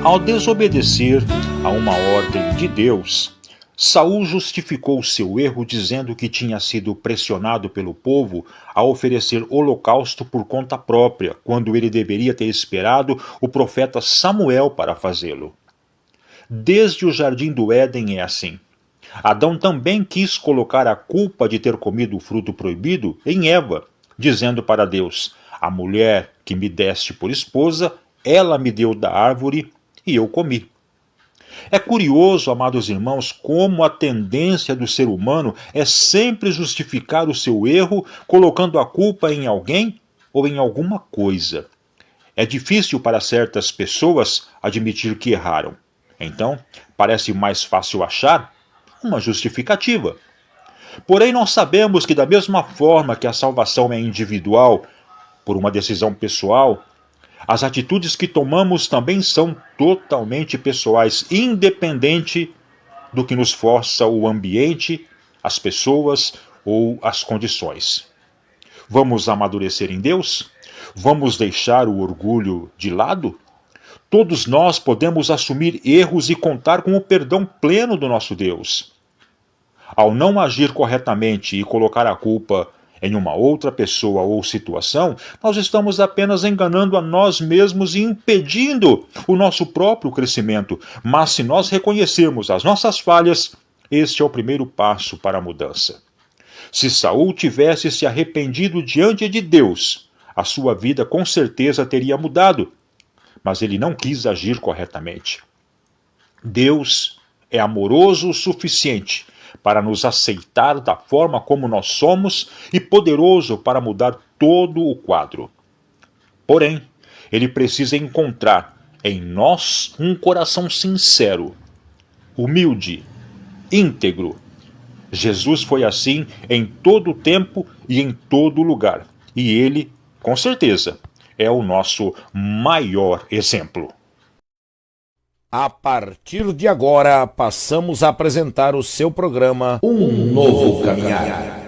Ao desobedecer a uma ordem de Deus, Saul justificou seu erro dizendo que tinha sido pressionado pelo povo a oferecer holocausto por conta própria, quando ele deveria ter esperado o profeta Samuel para fazê-lo. Desde o jardim do Éden é assim. Adão também quis colocar a culpa de ter comido o fruto proibido em Eva, dizendo para Deus: a mulher que me deste por esposa, ela me deu da árvore e eu comi. É curioso, amados irmãos, como a tendência do ser humano é sempre justificar o seu erro colocando a culpa em alguém ou em alguma coisa. É difícil para certas pessoas admitir que erraram. Então, parece mais fácil achar uma justificativa. Porém, nós sabemos que da mesma forma que a salvação é individual, por uma decisão pessoal, as atitudes que tomamos também são totalmente pessoais, independente do que nos força o ambiente, as pessoas ou as condições. Vamos amadurecer em Deus? Vamos deixar o orgulho de lado? Todos nós podemos assumir erros e contar com o perdão pleno do nosso Deus. Ao não agir corretamente e colocar a culpa em uma outra pessoa ou situação, nós estamos apenas enganando a nós mesmos e impedindo o nosso próprio crescimento. Mas se nós reconhecermos as nossas falhas, este é o primeiro passo para a mudança. Se Saul tivesse se arrependido diante de Deus, a sua vida com certeza teria mudado, mas ele não quis agir corretamente. Deus é amoroso o suficiente para nos aceitar da forma como nós somos e poderoso para mudar todo o quadro. Porém, ele precisa encontrar em nós um coração sincero, humilde, íntegro. Jesus foi assim em todo o tempo e em todo lugar. E ele, com certeza, é o nosso maior exemplo. A partir de agora, passamos a apresentar o seu programa Um Novo Caminhar.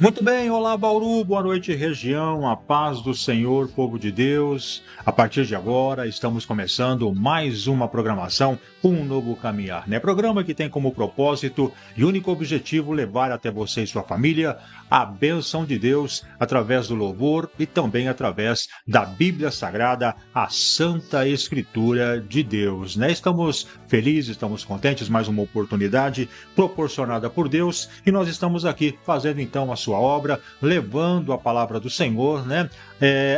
Muito bem, olá Bauru, boa noite região, a paz do Senhor, povo de Deus. A partir de agora estamos começando mais uma programação, Um Novo Caminhar, né? Programa que tem como propósito e único objetivo levar até você e sua família a bênção de Deus através do louvor e também através da Bíblia Sagrada, a Santa Escritura de Deus, né? Estamos felizes, estamos contentes, mais uma oportunidade proporcionada por Deus e nós estamos aqui fazendo então a sua obra, levando a palavra do Senhor, né,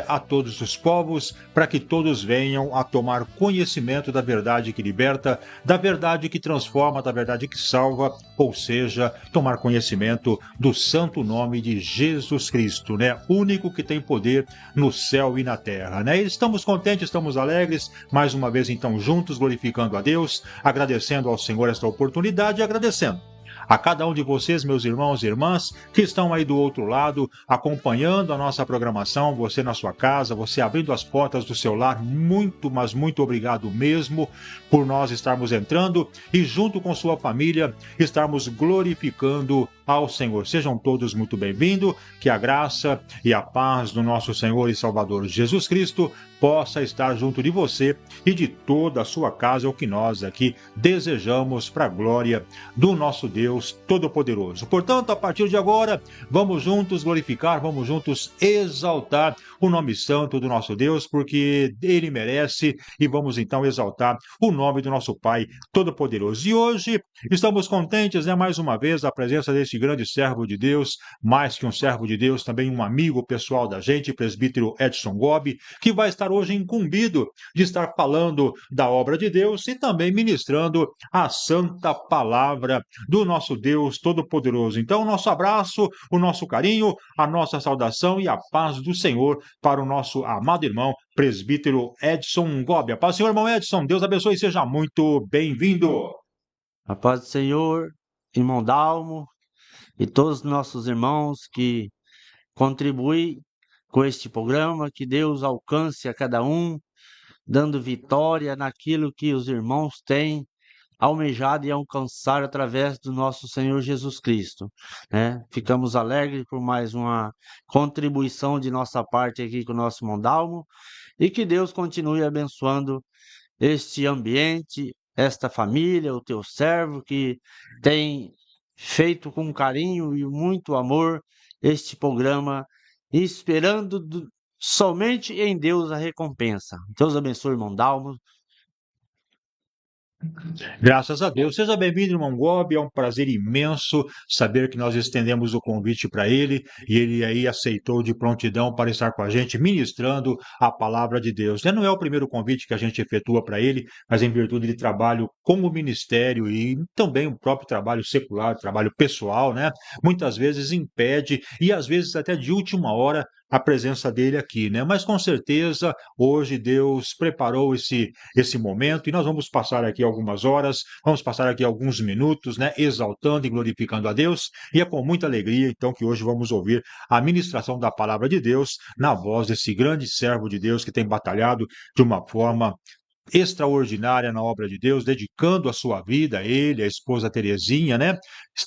a todos os povos, para que todos venham a tomar conhecimento da verdade que liberta, da verdade que transforma, da verdade que salva, ou seja, tomar conhecimento do santo nome de Jesus Cristo, né, único que tem poder no céu e na terra, né? Estamos contentes, estamos alegres, mais uma vez então juntos, glorificando a Deus, agradecendo ao Senhor esta oportunidade e agradecendo a cada um de vocês, meus irmãos e irmãs, que estão aí do outro lado, acompanhando a nossa programação, você na sua casa, você abrindo as portas do seu lar, muito, mas muito obrigado mesmo por nós estarmos entrando e junto com sua família estarmos glorificando ao Senhor. Sejam todos muito bem-vindos, que a graça e a paz do nosso Senhor e Salvador Jesus Cristo possa estar junto de você e de toda a sua casa, é o que nós aqui desejamos para a glória do nosso Deus Todo-Poderoso. Portanto, a partir de agora, vamos juntos glorificar, vamos juntos exaltar o nome santo do nosso Deus, porque Ele merece, e vamos então exaltar o nome do nosso Pai Todo-Poderoso. E hoje estamos contentes, mais uma vez, a presença deste grande servo de Deus, mais que um servo de Deus, também um amigo pessoal da gente, presbítero Edson Gobi, que vai estar hoje incumbido de estar falando da obra de Deus e também ministrando a santa palavra do nosso Deus Todo-Poderoso. Então, o nosso abraço, o nosso carinho, a nossa saudação e a paz do Senhor para o nosso amado irmão, presbítero Edson Gobi. A paz do Senhor, irmão Edson. Deus abençoe e seja muito bem-vindo. A paz do Senhor, irmão Dalmo, e todos os nossos irmãos que contribuem com este programa, que Deus alcance a cada um, dando vitória naquilo que os irmãos têm almejado e alcançar através do nosso Senhor Jesus Cristo, né? Ficamos alegres por mais uma contribuição de nossa parte aqui com o nosso irmão Dalmo, e que Deus continue abençoando este ambiente, esta família, o teu servo que tem feito com carinho e muito amor este programa, esperando somente em Deus a recompensa. Deus abençoe, irmão Dalmo. Graças a Deus. Seja bem-vindo, irmão Gobi. É um prazer imenso saber que nós estendemos o convite para ele e ele aí aceitou de prontidão para estar com a gente ministrando a palavra de Deus. Não é o primeiro convite que a gente efetua para ele, mas em virtude de trabalho como ministério e também o próprio trabalho secular, trabalho pessoal, muitas vezes impede e às vezes até de última hora a presença dele aqui, Mas com certeza hoje Deus preparou esse momento e nós vamos passar aqui algumas horas, vamos passar aqui alguns minutos, exaltando e glorificando a Deus, e é com muita alegria então que hoje vamos ouvir a ministração da palavra de Deus na voz desse grande servo de Deus que tem batalhado de uma forma extraordinária na obra de Deus, dedicando a sua vida, ele, a esposa Terezinha,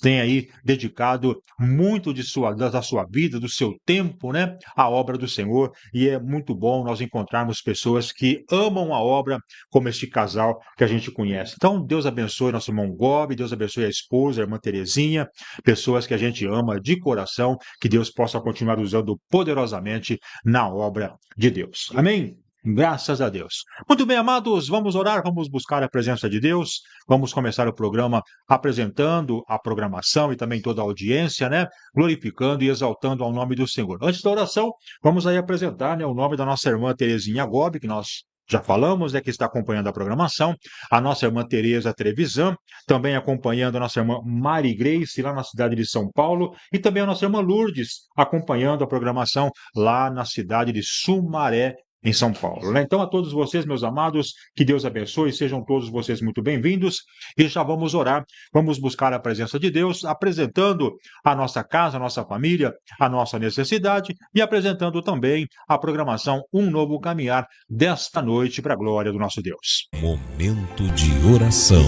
tem aí dedicado muito da sua vida, do seu tempo, à obra do Senhor, e é muito bom nós encontrarmos pessoas que amam a obra, como este casal que a gente conhece. Então, Deus abençoe nosso irmão Gobi, Deus abençoe a esposa, a irmã Terezinha, pessoas que a gente ama de coração, que Deus possa continuar usando poderosamente na obra de Deus. Amém? Graças a Deus. Muito bem, amados, vamos orar, vamos buscar a presença de Deus, vamos começar o programa apresentando a programação e também toda a audiência, glorificando e exaltando ao nome do Senhor. Antes da oração, vamos aí apresentar, o nome da nossa irmã Terezinha Gobi, que nós já falamos, que está acompanhando a programação, a nossa irmã Tereza Trevisan, também acompanhando a nossa irmã Mari Grace, lá na cidade de São Paulo, e também a nossa irmã Lourdes, acompanhando a programação lá na cidade de Sumaré, em São Paulo. Então, a todos vocês, meus amados, que Deus abençoe, sejam todos vocês muito bem-vindos, e já vamos orar, vamos buscar a presença de Deus, apresentando a nossa casa, a nossa família, a nossa necessidade, e apresentando também a programação Um Novo Caminhar desta noite para a glória do nosso Deus. Momento de oração.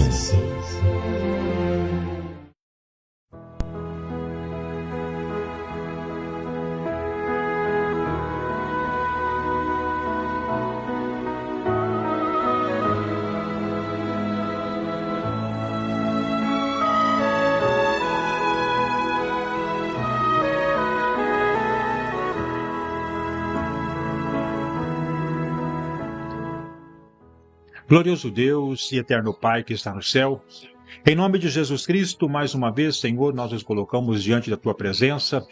Glorioso Deus e eterno Pai que está no céu, em nome de Jesus Cristo, mais uma vez, Senhor, nós nos colocamos diante da Tua presença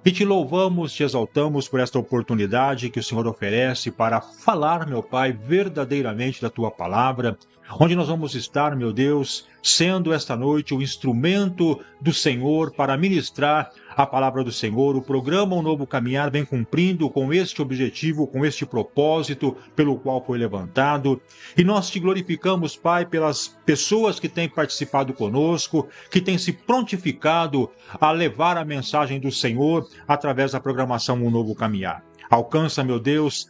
e Te louvamos, Te exaltamos por esta oportunidade que o Senhor oferece para falar, meu Pai, verdadeiramente da Tua palavra, onde nós vamos estar, meu Deus, sendo esta noite o instrumento do Senhor para ministrar a palavra do Senhor. O programa Um Novo Caminhar vem cumprindo com este objetivo, com este propósito pelo qual foi levantado. E nós Te glorificamos, Pai, pelas pessoas que têm participado conosco, que têm se prontificado a levar a mensagem do Senhor através da programação Um Novo Caminhar. Alcança, meu Deus,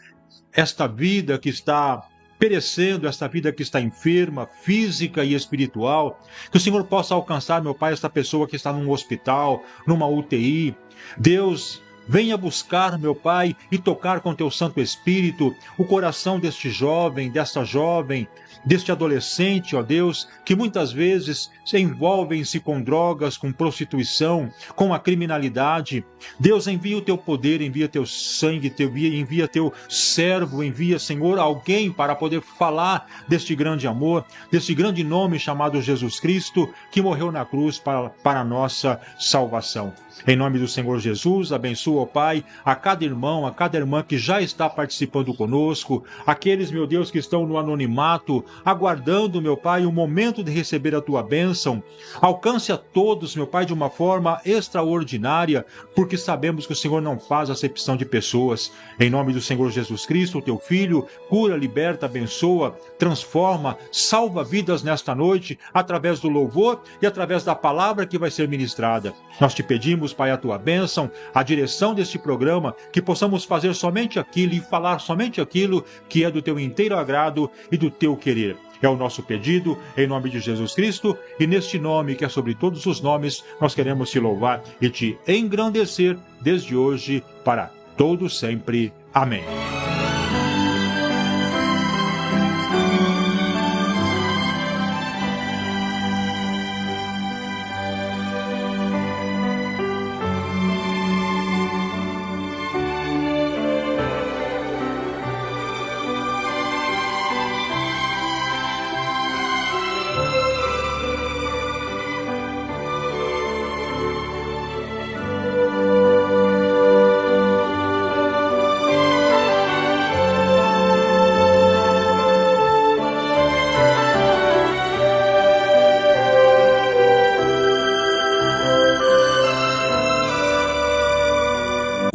esta vida que está perecendo, esta vida que está enferma, física e espiritual, que o Senhor possa alcançar, meu Pai, esta pessoa que está num hospital, numa UTI. Deus, Venha buscar, meu Pai, e tocar com teu Santo Espírito o coração deste jovem, desta jovem, deste adolescente, ó Deus, que muitas vezes se envolvem-se com drogas, com prostituição, com a criminalidade. Deus, envia o teu poder, envia teu sangue, envia teu servo, envia, Senhor, alguém para poder falar deste grande amor, deste grande nome chamado Jesus Cristo, que morreu na cruz para a nossa salvação. Em nome do Senhor Jesus, abençoa, ó Pai, a cada irmão, a cada irmã que já está participando conosco, aqueles, meu Deus, que estão no anonimato, aguardando, meu Pai, o momento de receber a tua bênção. Alcance a todos, meu Pai, de uma forma extraordinária, porque sabemos que o Senhor não faz acepção de pessoas. Em nome do Senhor Jesus Cristo, o teu Filho, cura, liberta, abençoa, transforma, salva vidas nesta noite, através do louvor e através da palavra que vai ser ministrada. Nós te pedimos, Pai, a tua bênção, a direção deste programa, que possamos fazer somente aquilo e falar somente aquilo que é do teu inteiro agrado e do teu querer. É o nosso pedido, em nome de Jesus Cristo, e neste nome que é sobre todos os nomes, nós queremos te louvar e te engrandecer desde hoje para todo sempre. Amém.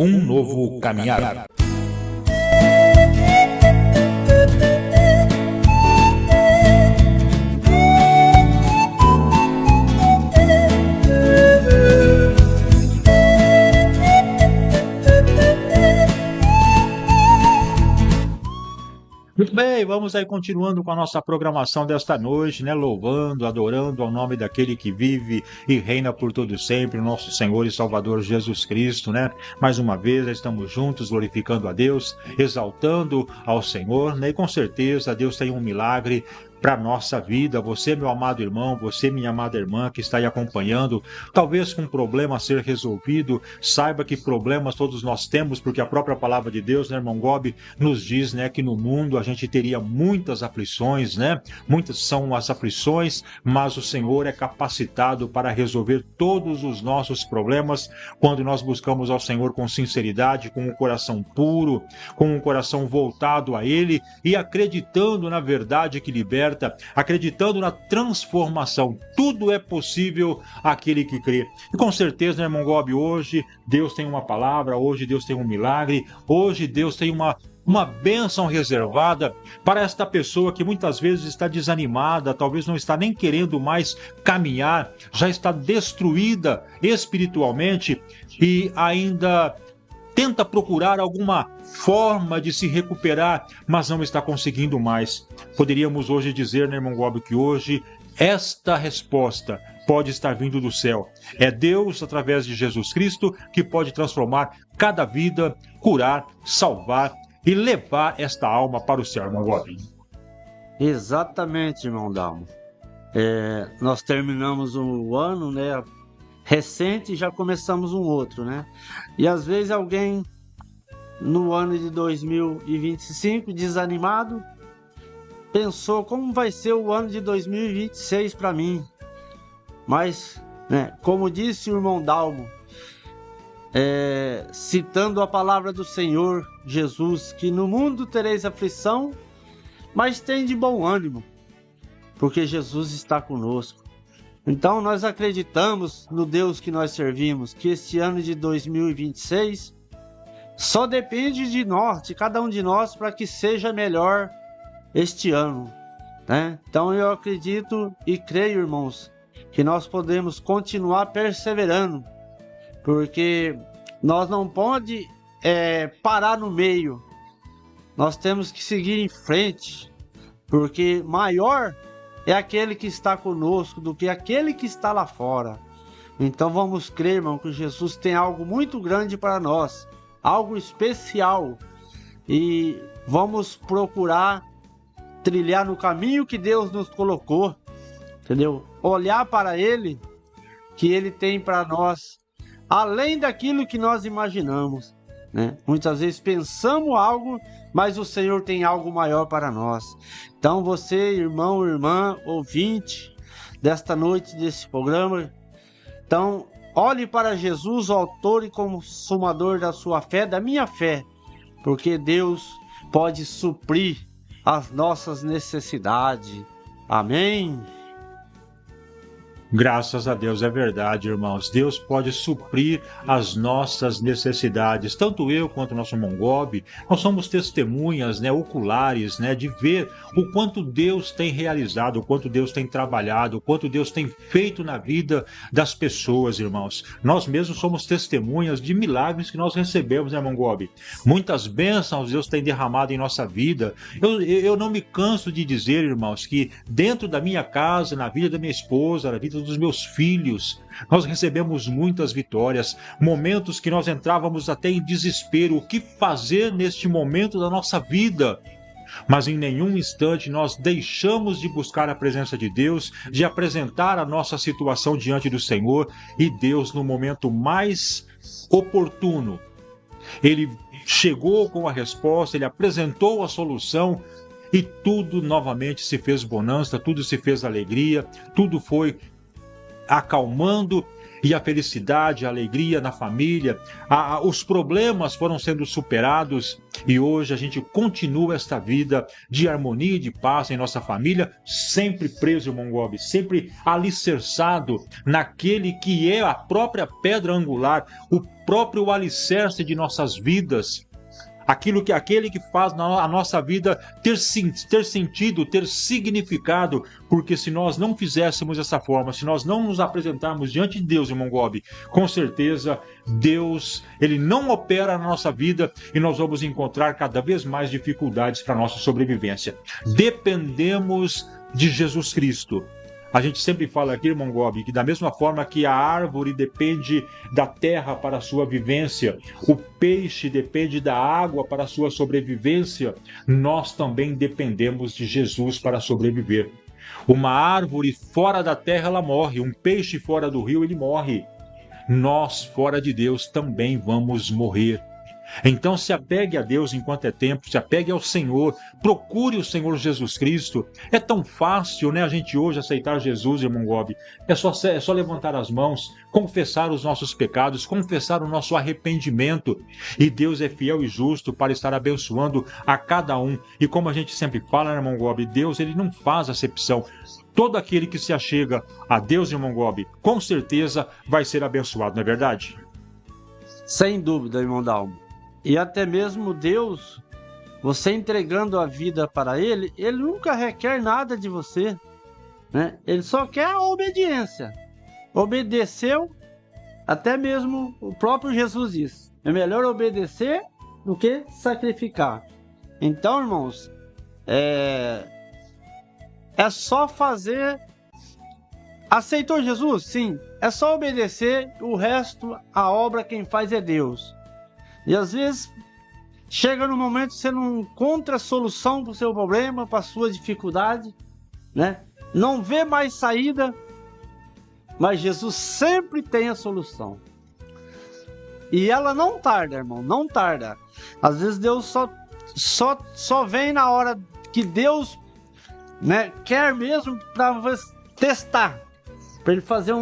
Um novo caminhar. Muito bem, vamos aí continuando com a nossa programação desta noite, né? Louvando, adorando ao nome daquele que vive e reina por todo sempre, o nosso Senhor e Salvador Jesus Cristo, né? Mais uma vez, estamos juntos glorificando a Deus, exaltando ao Senhor, né? E com certeza Deus tem um milagre para a nossa vida. Você, meu amado irmão, você, minha amada irmã, que está aí acompanhando, talvez com um problema a ser resolvido, saiba que problemas todos nós temos, porque a própria palavra de Deus, né, irmão Gobi, nos diz, né, que no mundo a gente teria muitas aflições, né? Muitas são as aflições, mas o Senhor é capacitado para resolver todos os nossos problemas quando nós buscamos ao Senhor com sinceridade, com um coração puro, com um coração voltado a Ele e acreditando na verdade que liberta, acreditando na transformação. Tudo é possível àquele que crê. E com certeza, né, irmão Gobi, hoje Deus tem uma palavra, hoje Deus tem um milagre, hoje Deus tem uma bênção reservada para esta pessoa que muitas vezes está desanimada, talvez não está nem querendo mais caminhar, já está destruída espiritualmente e ainda tenta procurar alguma forma de se recuperar, mas não está conseguindo mais. Poderíamos hoje dizer, né, irmão Gobi, que hoje esta resposta pode estar vindo do céu. É Deus, através de Jesus Cristo, que pode transformar cada vida, curar, salvar e levar esta alma para o céu, irmão Gobi. Exatamente, irmão Dalmo. Nós terminamos um ano, né, recente, e já começamos um outro, né? E às vezes alguém no ano de 2025 desanimado pensou como vai ser o ano de 2026 para mim. Mas, né, como disse o irmão Dalmo, citando a palavra do Senhor Jesus, que no mundo tereis aflição, mas tem de bom ânimo, porque Jesus está conosco. Então nós acreditamos no Deus que nós servimos, que este ano de 2026 só depende de nós, de cada um de nós, para que seja melhor este ano, né? Então eu acredito e creio, irmãos, que nós podemos continuar perseverando, porque nós não podemos parar no meio, nós temos que seguir em frente, porque maior é aquele que está conosco do que aquele que está lá fora. Então vamos crer, irmão, que Jesus tem algo muito grande para nós, algo especial. E vamos procurar trilhar no caminho que Deus nos colocou, entendeu? Olhar para Ele, que Ele tem para nós, além daquilo que nós imaginamos, né? Muitas vezes pensamos algo, mas o Senhor tem algo maior para nós. Então você, irmão, irmã, ouvinte desta noite, desse programa, então olhe para Jesus, o autor e consumador da sua fé, da minha fé, porque Deus pode suprir as nossas necessidades. Amém? Graças a Deus, é verdade, irmãos. Deus pode suprir as nossas necessidades. Tanto eu quanto o nosso Mongob, nós somos testemunhas, oculares, de ver o quanto Deus tem realizado, o quanto Deus tem trabalhado, o quanto Deus tem feito na vida das pessoas, irmãos. Nós mesmos somos testemunhas de milagres que nós recebemos, Mongob? Muitas bênçãos Deus tem derramado em nossa vida. Eu não me canso de dizer, irmãos, que dentro da minha casa, na vida da minha esposa, na vida dos meus filhos, nós recebemos muitas vitórias, momentos que nós entrávamos até em desespero, o que fazer neste momento da nossa vida? Mas em nenhum instante nós deixamos de buscar a presença de Deus, de apresentar a nossa situação diante do Senhor, e Deus, no momento mais oportuno, Ele chegou com a resposta, Ele apresentou a solução, e tudo novamente se fez bonança, tudo se fez alegria, tudo foi acalmando, e a felicidade, a alegria na família, os problemas foram sendo superados, e hoje a gente continua esta vida de harmonia e de paz em nossa família, sempre preso, Mongob, sempre alicerçado naquele que é a própria pedra angular, o próprio alicerce de nossas vidas, aquele que faz a nossa vida ter sentido, ter significado, porque se nós não fizéssemos dessa forma, se nós não nos apresentarmos diante de Deus, irmão Gobi, com certeza Deus, Ele não opera na nossa vida e nós vamos encontrar cada vez mais dificuldades para a nossa sobrevivência. Dependemos de Jesus Cristo. A gente sempre fala aqui, irmão Gobi, que da mesma forma que a árvore depende da terra para a sua vivência, o peixe depende da água para a sua sobrevivência, nós também dependemos de Jesus para sobreviver. Uma árvore fora da terra, ela morre. Um peixe fora do rio, ele morre. Nós, fora de Deus, também vamos morrer. Então se apegue a Deus enquanto é tempo, se apegue ao Senhor, procure o Senhor Jesus Cristo. É tão fácil, a gente hoje aceitar Jesus, irmão Gobi. É só levantar as mãos, confessar os nossos pecados, confessar o nosso arrependimento. E Deus é fiel e justo para estar abençoando a cada um. E como a gente sempre fala, irmão Gobi, Deus, Ele não faz acepção. Todo aquele que se achega a Deus, irmão Gobi, com certeza vai ser abençoado, não é verdade? Sem dúvida, irmão Dalmo. E até mesmo Deus, você entregando a vida para Ele, Ele nunca requer nada de você, Ele só quer a obediência. Obedeceu, até mesmo o próprio Jesus disse, é melhor obedecer do que sacrificar. Então, irmãos, é só fazer. Aceitou Jesus? Sim. É só obedecer, o resto, a obra quem faz é Deus. E às vezes chega no momento que você não encontra solução para o seu problema, para a sua dificuldade, Não vê mais saída, mas Jesus sempre tem a solução. E ela não tarda, irmão, não tarda. Às vezes Deus só vem na hora que Deus quer mesmo para testar, para ele fazer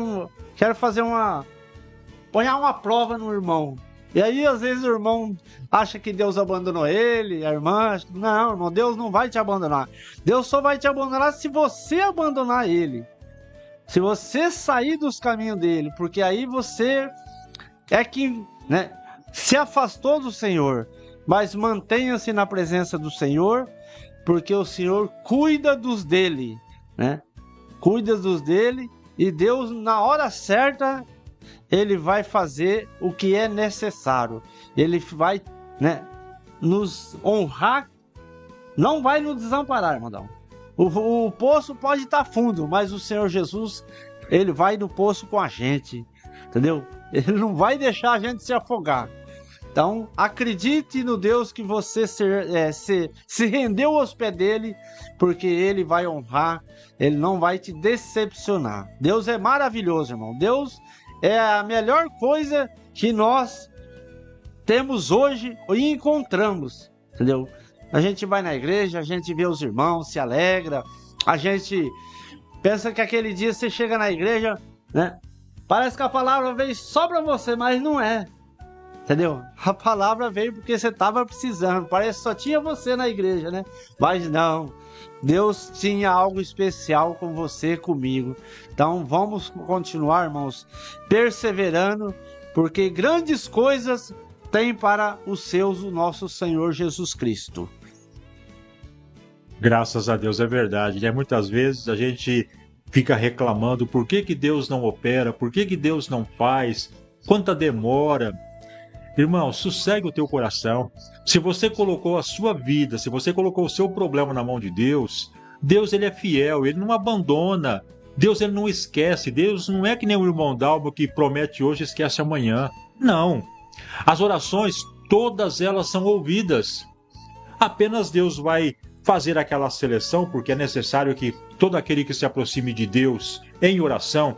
ponhar uma prova no irmão. E aí, às vezes, o irmão acha que Deus abandonou ele, a irmã acha que não, irmão, Deus não vai te abandonar. Deus só vai te abandonar se você abandonar ele. Se você sair dos caminhos dele, porque aí você é que se afastou do Senhor. Mas mantenha-se na presença do Senhor, porque o Senhor cuida dos dele, Cuida dos dele, e Deus, na hora certa, Ele vai fazer o que é necessário. Ele vai nos honrar, não vai nos desamparar, irmão. O poço pode estar fundo, mas o Senhor Jesus, Ele vai no poço com a gente. entendeu? Ele não vai deixar a gente se afogar. Então, acredite no Deus que você se rendeu aos pés dele, porque ele vai honrar, ele não vai te decepcionar. Deus é maravilhoso, irmão. Deus é a melhor coisa que nós temos hoje e encontramos, entendeu? A gente vai na igreja, a gente vê os irmãos, se alegra, a gente pensa que aquele dia você chega na igreja, né? Parece que a palavra veio só para você, mas não é. Entendeu? A palavra veio porque você estava precisando. Parece que só tinha você na igreja, né? Mas não. Deus tinha algo especial com você, comigo. Então vamos continuar, irmãos, perseverando, porque grandes coisas tem para os seus o nosso Senhor Jesus Cristo. Graças a Deus, é verdade, né? Muitas vezes a gente fica reclamando por que Deus não opera, por que Deus não faz, quanta demora. Irmão, sossegue o teu coração. Se você colocou a sua vida, se você colocou o seu problema na mão de Deus, Deus ele é fiel, ele não abandona. Deus ele não esquece. Deus não é que nem o irmão Dalmo que promete hoje e esquece amanhã. Não. As orações, todas elas são ouvidas. Apenas Deus vai fazer aquela seleção, porque é necessário que todo aquele que se aproxime de Deus em oração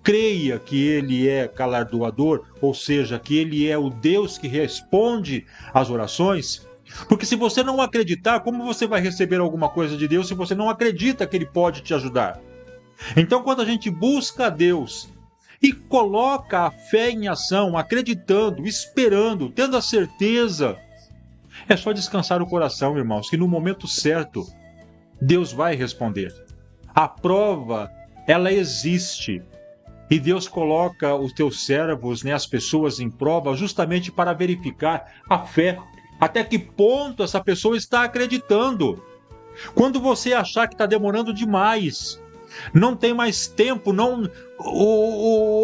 creia que ele é galardoador, ou seja, que ele é o Deus que responde às orações. Porque se você não acreditar, como você vai receber alguma coisa de Deus se você não acredita que ele pode te ajudar? Então, quando a gente busca a Deus e coloca a fé em ação, acreditando, esperando, tendo a certeza, é só descansar o coração, irmãos, que no momento certo Deus vai responder. A prova, ela existe. E Deus coloca os teus servos, né, as pessoas em prova, justamente para verificar a fé. Até que ponto essa pessoa está acreditando. Quando você achar que está demorando demais, não tem mais tempo,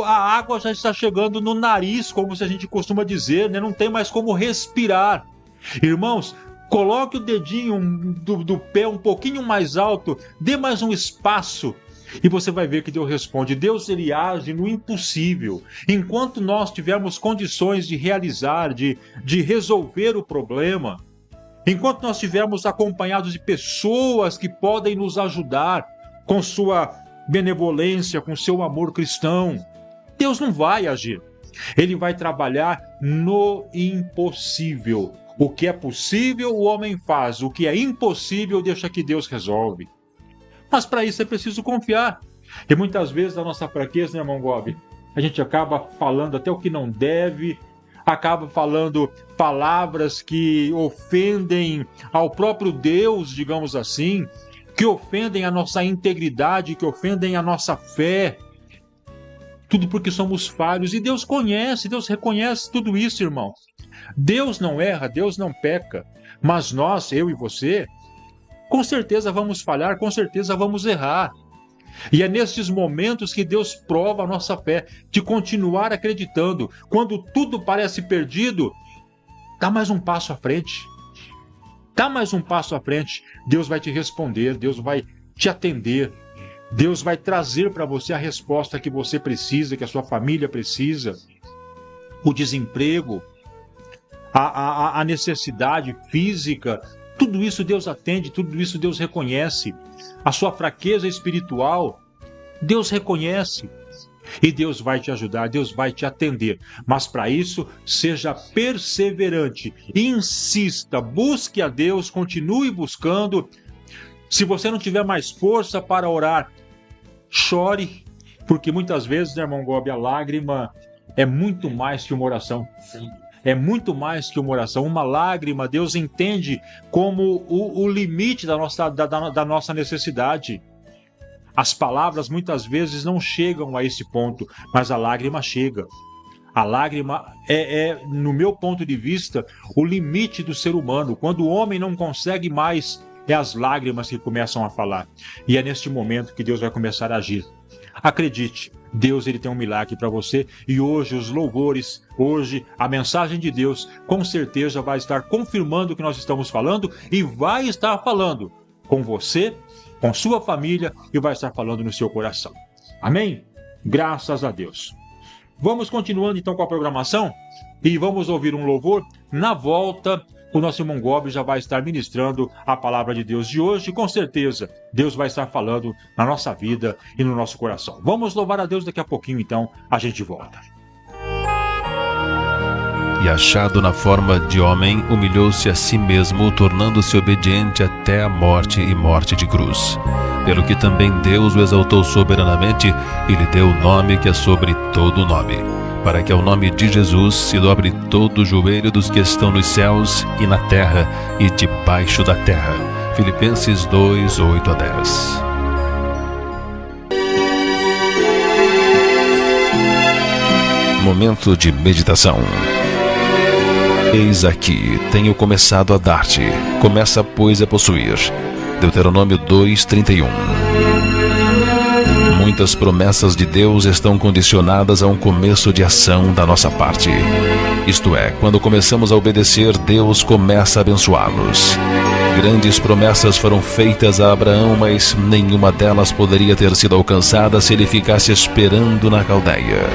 a água já está chegando no nariz, como a gente costuma dizer, né, não tem mais como respirar. Irmãos, coloque o dedinho do pé um pouquinho mais alto, dê mais um espaço, e você vai ver que Deus responde. Deus ele age no impossível. Enquanto nós tivermos condições de realizar, de resolver o problema, enquanto nós estivermos acompanhados de pessoas que podem nos ajudar com sua benevolência, com seu amor cristão, Deus não vai agir. Ele vai trabalhar no impossível. O que é possível, o homem faz. O que é impossível, deixa que Deus resolve. Mas para isso é preciso confiar. E muitas vezes a nossa fraqueza, né, irmão Gobi? A gente acaba falando até o que não deve, acaba falando palavras que ofendem ao próprio Deus, digamos assim, que ofendem a nossa integridade, que ofendem a nossa fé. Tudo porque somos falhos. E Deus conhece, Deus reconhece tudo isso, irmão. Deus não erra, Deus não peca. Mas nós, eu e você, com certeza vamos falhar, com certeza vamos errar. E é nesses momentos que Deus prova a nossa fé, de continuar acreditando. Quando tudo parece perdido, dá mais um passo à frente. Dá mais um passo à frente. Deus vai te responder, Deus vai te atender. Deus vai trazer para você a resposta que você precisa, que a sua família precisa. O desemprego, a necessidade física, tudo isso Deus atende, tudo isso Deus reconhece. A sua fraqueza espiritual, Deus reconhece. E Deus vai te ajudar, Deus vai te atender. Mas para isso, seja perseverante, insista, busque a Deus, continue buscando. Se você não tiver mais força para orar, chore, porque muitas vezes, né, irmão Gobi, a lágrima é muito mais que uma oração. Sim. É muito mais que uma oração. Uma lágrima, Deus entende como o limite da nossa necessidade. As palavras muitas vezes não chegam a esse ponto, mas a lágrima chega. A lágrima no meu ponto de vista, o limite do ser humano. Quando o homem não consegue mais, é as lágrimas que começam a falar. E é neste momento que Deus vai começar a agir. Acredite, Deus ele tem um milagre para você, e hoje os louvores, hoje a mensagem de Deus com certeza vai estar confirmando o que nós estamos falando, e vai estar falando com você, com sua família, e vai estar falando no seu coração. Amém? Graças a Deus. Vamos continuando então com a programação e vamos ouvir um louvor. Na volta, o nosso irmão Gobi já vai estar ministrando a palavra de Deus de hoje. Com certeza, Deus vai estar falando na nossa vida e no nosso coração. Vamos louvar a Deus daqui a pouquinho, então a gente volta. E achado na forma de homem, humilhou-se a si mesmo, tornando-se obediente até a morte e morte de cruz. Pelo que também Deus o exaltou soberanamente e lhe deu o nome que é sobre todo nome, para que ao nome de Jesus se dobre todo o joelho dos que estão nos céus e na terra e debaixo da terra. Filipenses 2, 8 a 10. Momento de meditação. Eis aqui, tenho começado a dar-te, começa, pois, a possuir. Deuteronômio 2:31. Muitas promessas de Deus estão condicionadas a um começo de ação da nossa parte. Isto é, quando começamos a obedecer, Deus começa a abençoá-los. Grandes promessas foram feitas a Abraão, mas nenhuma delas poderia ter sido alcançada se ele ficasse esperando na Caldeia.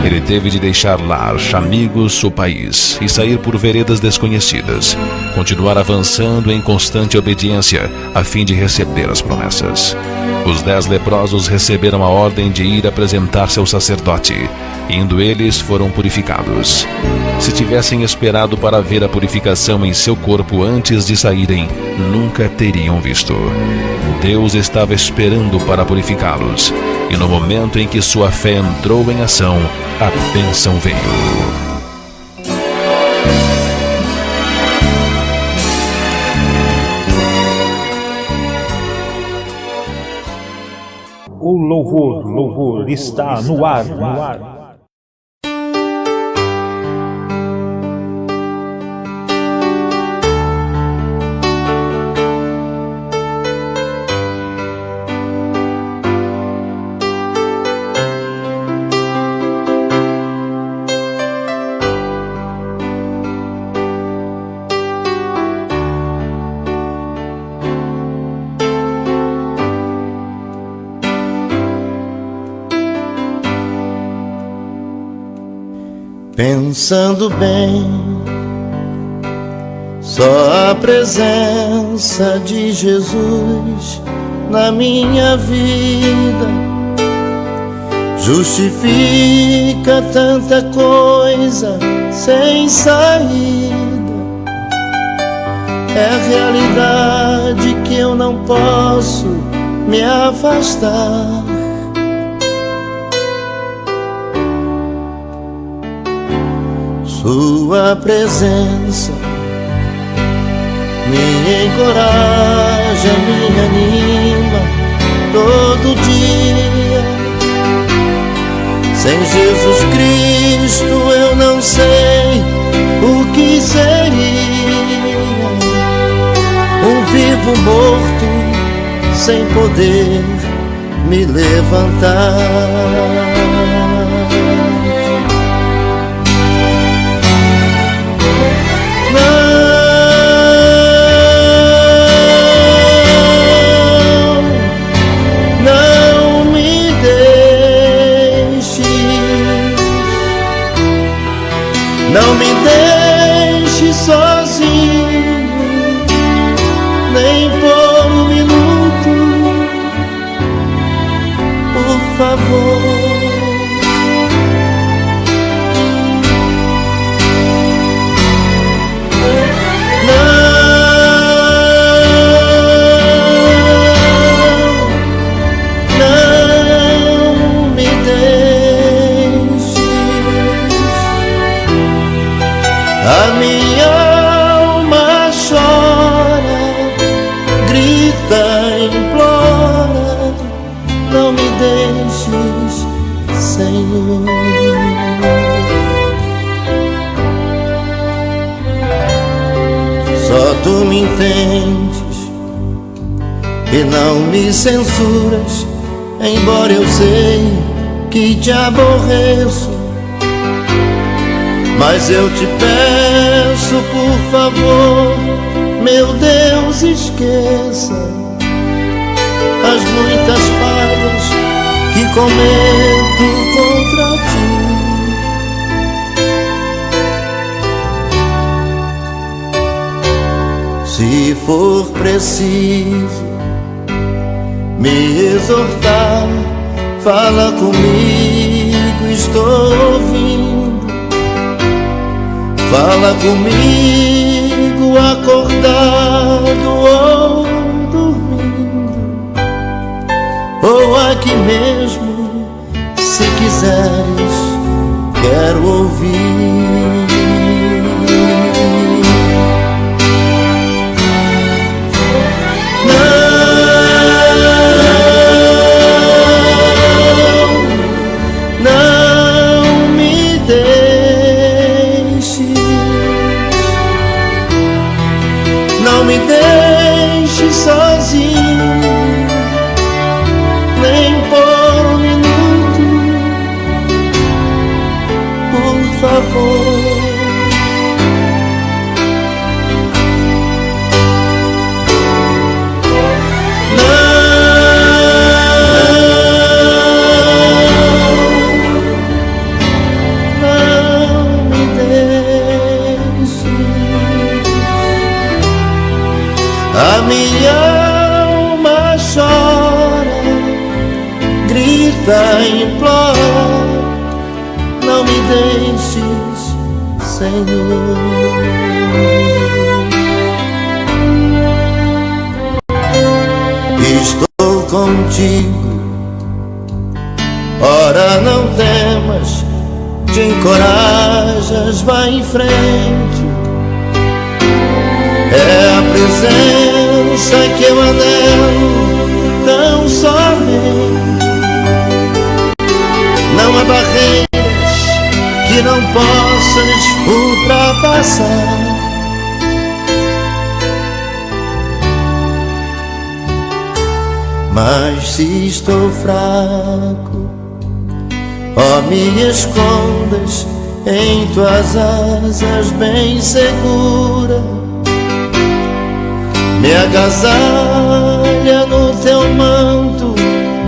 Ele teve de deixar lar, amigos, o país e sair por veredas desconhecidas, continuar avançando em constante obediência a fim de receber as promessas. Os 10 leprosos receberam a ordem de ir apresentar-se ao sacerdote. Indo eles, foram purificados. Se tivessem esperado para ver a purificação em seu corpo antes de saírem, nunca teriam visto. Deus estava esperando para purificá-los, e no momento em que sua fé entrou em ação, a bênção veio. O louvor está no ar. Pensando bem, só a presença de Jesus na minha vida justifica tanta coisa sem saída. É a realidade que eu não posso me afastar. Sua presença me encoraja, me anima todo dia. Sem Jesus Cristo eu não sei o que seria. Um vivo morto sem poder me levantar. Não me deixe sozinho, nem por um minuto, por favor. A minha alma chora, grita, implora, não me deixes, Senhor. Só tu me entendes e não me censuras, embora eu sei que te aborreço. Mas eu te peço, por favor, meu Deus, esqueça as muitas falhas que cometo contra ti. for preciso me exortar, fala comigo, estou ouvindo. Fala comigo, acordado ou dormindo, ou aqui mesmo, se quiseres, quero ouvir. Não me deixes, não me deixes sozinho, nem por um minuto, por favor. A minha alma chora, grita, implora, não me deixes, Senhor. Estou contigo, ora não temas, te encorajas, vai em frente. É a presença que eu anelo, tão somente. Não há barreiras que não possas ultrapassar. Mas se estou fraco, ó, me escondas em tuas asas bem segura. Me agasalha no teu manto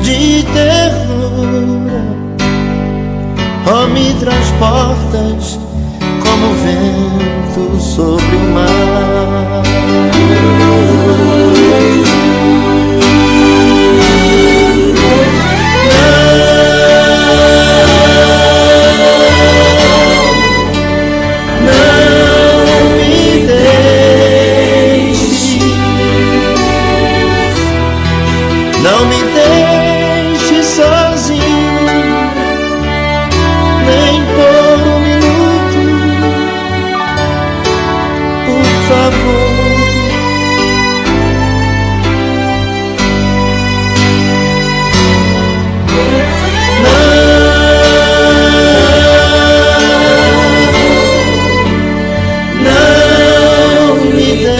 de ternura, ó, me transportas como vento sobre o mar. Não me deixe sozinho, nem por um minuto, por favor. Não me deixe.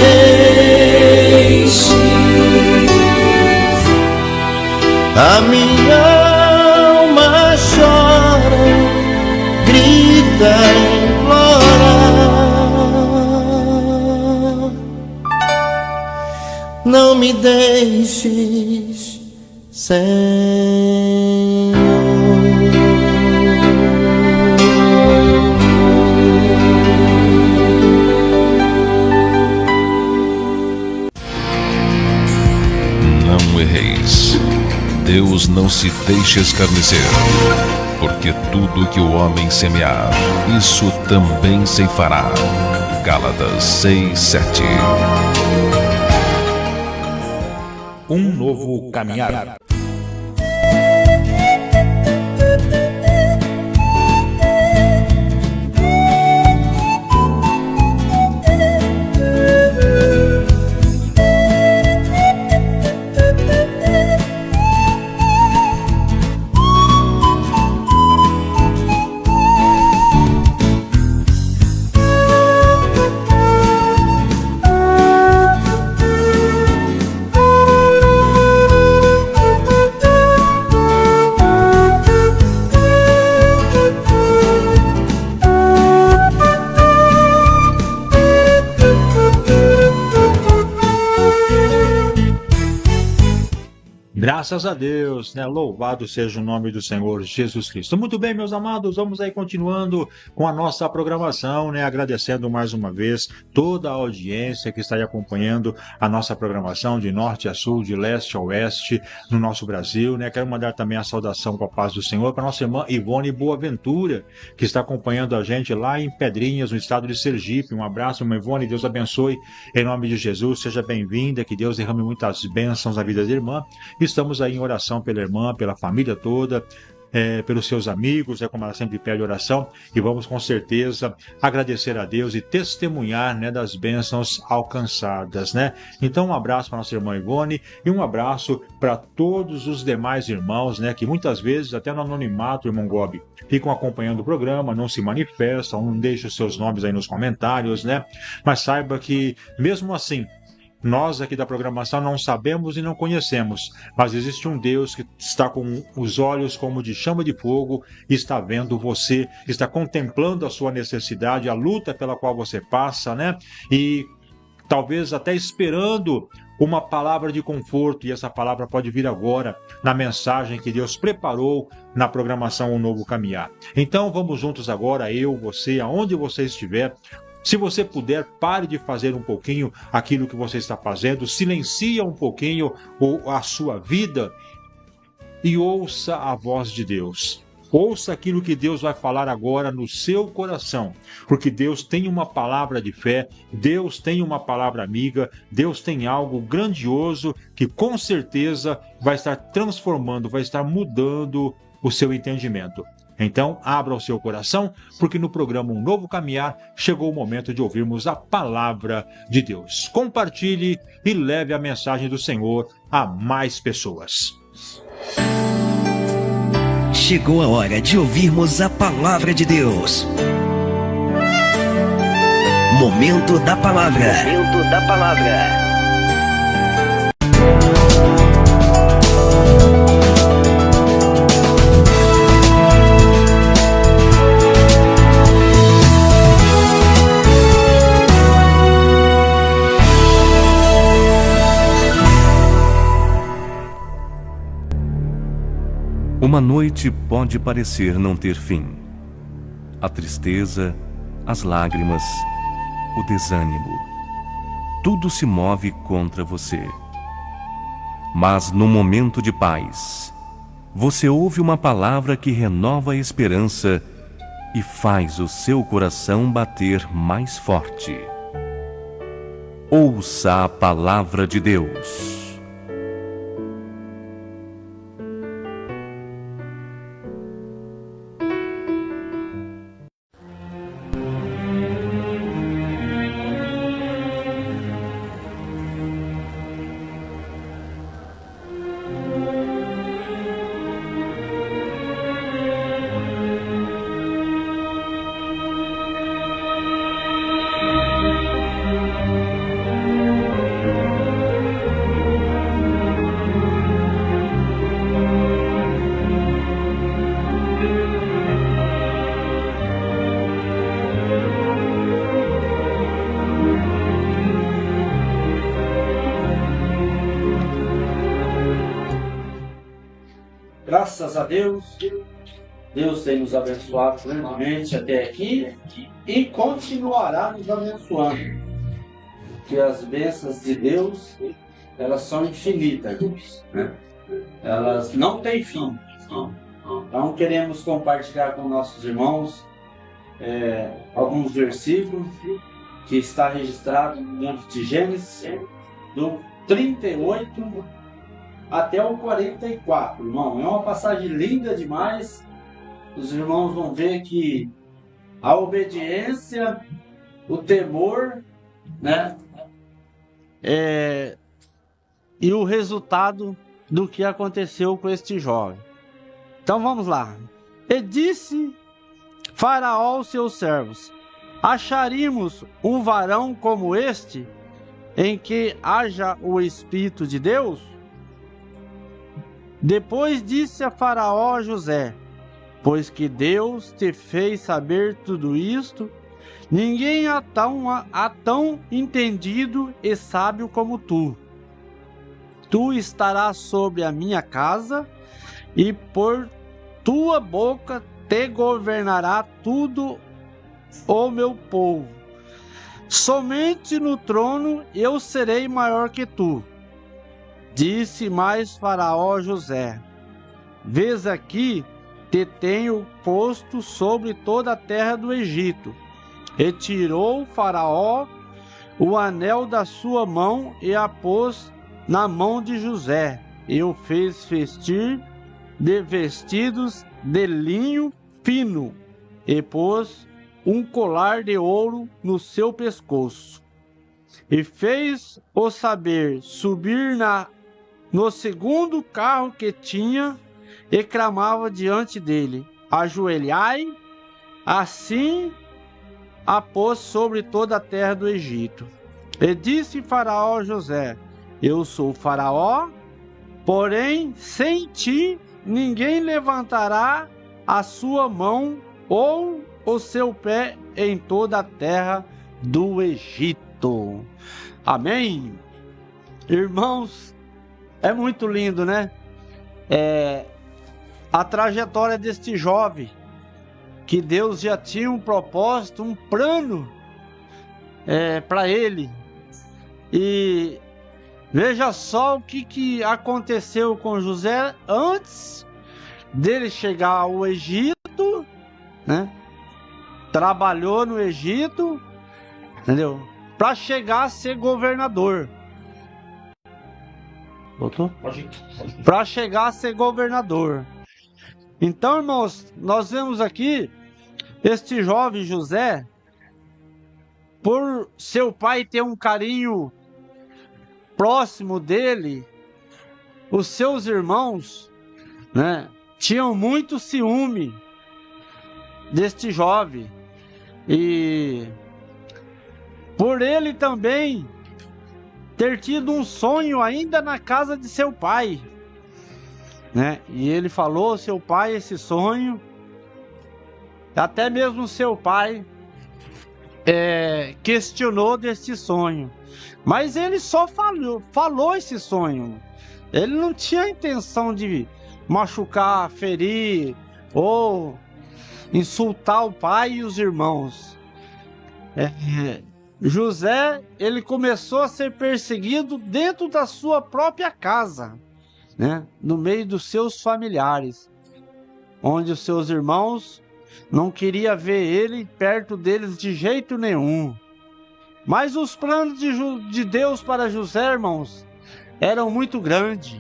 A minha alma chora, grita, implora, não me deixes, Senhor. Não erreis. Deus não se deixa escarnecer, porque tudo que o homem semear, isso também ceifará. Gálatas 6:7. Um novo caminhar. Graças a Deus, né? Louvado seja o nome do Senhor Jesus Cristo. Muito bem, meus amados, vamos aí continuando com a nossa programação, né? Agradecendo mais uma vez toda a audiência que está aí acompanhando a nossa programação de norte a sul, de leste a oeste, no nosso Brasil, né? Quero mandar também a saudação com a paz do Senhor para nossa irmã Ivone Boaventura, que está acompanhando a gente lá em Pedrinhas, no estado de Sergipe. Um abraço, irmã Ivone, Deus abençoe em nome de Jesus, seja bem-vinda, que Deus derrame muitas bênçãos na vida da irmã. Estamos aí em oração pela irmã, pela família toda, pelos seus amigos, como ela sempre pede oração, e vamos com certeza agradecer a Deus e testemunhar, né, das bênçãos alcançadas, né? Então um abraço para nossa irmã Ivone e um abraço para todos os demais irmãos, né, que muitas vezes até no anonimato, irmão Gobi, ficam acompanhando o programa, não se manifestam, não deixam os seus nomes aí nos comentários, né? Mas saiba que mesmo assim, nós aqui da programação não sabemos e não conhecemos, mas existe um Deus que está com os olhos como de chama de fogo, está vendo você, está contemplando a sua necessidade, a luta pela qual você passa, né? E talvez até esperando uma palavra de conforto, e essa palavra pode vir agora na mensagem que Deus preparou na programação Um Novo Caminhar. Então vamos juntos agora, eu, você, aonde você estiver. Se você puder, pare de fazer um pouquinho aquilo que você está fazendo, silencia um pouquinho a sua vida e ouça a voz de Deus. Ouça aquilo que Deus vai falar agora no seu coração, porque Deus tem uma palavra de fé, Deus tem uma palavra amiga, Deus tem algo grandioso que com certeza vai estar transformando, vai estar mudando o seu entendimento. Então, abra o seu coração, porque no programa Um Novo Caminhar chegou o momento de ouvirmos a palavra de Deus. Compartilhe e leve a mensagem do Senhor a mais pessoas. Chegou a hora de ouvirmos a palavra de Deus. Momento da palavra. Momento da palavra. Uma noite pode parecer não ter fim. A tristeza, as lágrimas, o desânimo, tudo se move contra você. Mas no momento de paz, você ouve uma palavra que renova a esperança e faz o seu coração bater mais forte. Ouça a palavra de Deus. Graças a Deus, Deus tem nos abençoado plenamente até aqui e continuará nos abençoando. Que as bênçãos de Deus, elas são infinitas, né? Elas não têm fim. Então queremos compartilhar com nossos irmãos alguns versículos que está registrado no livro de Gênesis, do 38 até o 44, irmão. É uma passagem linda demais. Os irmãos vão ver que a obediência, o temor, né? E o resultado do que aconteceu com este jovem. Então vamos lá. E disse Faraó aos seus servos: acharíamos um varão como este, em que haja o Espírito de Deus? Depois disse a Faraó a José: pois que Deus te fez saber tudo isto, ninguém há tão entendido e sábio como tu. tu estarás sobre a minha casa, e por tua boca te governará tudo o meu povo. Somente no trono eu serei maior que tu. Disse mais Faraó a José: vês aqui, te tenho posto sobre toda a terra do Egito. E tirou Faraó o anel da sua mão e a pôs na mão de José, e o fez vestir de vestidos de linho fino, e pôs um colar de ouro no seu pescoço. E fez-o saber subir no segundo carro que tinha, e clamava diante dele: ajoelhai. Assim a pôs sobre toda a terra do Egito. E disse Faraó a José: eu sou Faraó, porém sem ti ninguém levantará a sua mão ou o seu pé em toda a terra do Egito. Amém? Irmãos, é muito lindo, né? A trajetória deste jovem, que Deus já tinha um propósito, um plano para ele. E veja só o que aconteceu com José antes dele chegar ao Egito, né? Trabalhou no Egito, entendeu? Para chegar a ser governador. Voltou? Para chegar a ser governador. Então, irmãos, nós vemos aqui este jovem José, por seu pai ter um carinho próximo dele, os seus irmãos, né, tinham muito ciúme deste jovem. E por ele também ter tido um sonho ainda na casa de seu pai, né? E ele falou ao seu pai esse sonho. Até mesmo seu pai questionou desse sonho, mas ele só falou esse sonho. Ele não tinha intenção de machucar, ferir ou insultar o pai e os irmãos. José, ele começou a ser perseguido dentro da sua própria casa, né? No meio dos seus familiares, onde os seus irmãos não queriam ver ele perto deles de jeito nenhum. Mas os planos de Deus para José, irmãos, eram muito grandes,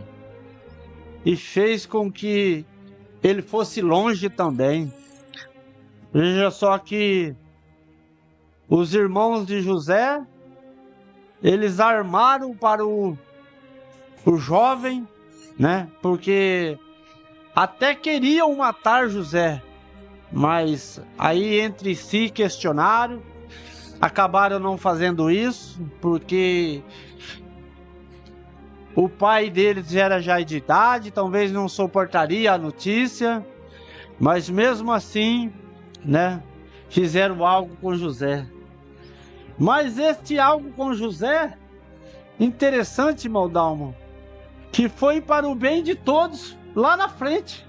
e fez com que ele fosse longe também. Veja só que os irmãos de José, eles armaram para o jovem, né? Porque até queriam matar José, mas aí entre si questionaram, acabaram não fazendo isso, porque o pai deles era já de idade, talvez não suportaria a notícia, mas mesmo assim, né, fizeram algo com José. Mas este algo com José, interessante, Maldalmo, que foi para o bem de todos lá na frente.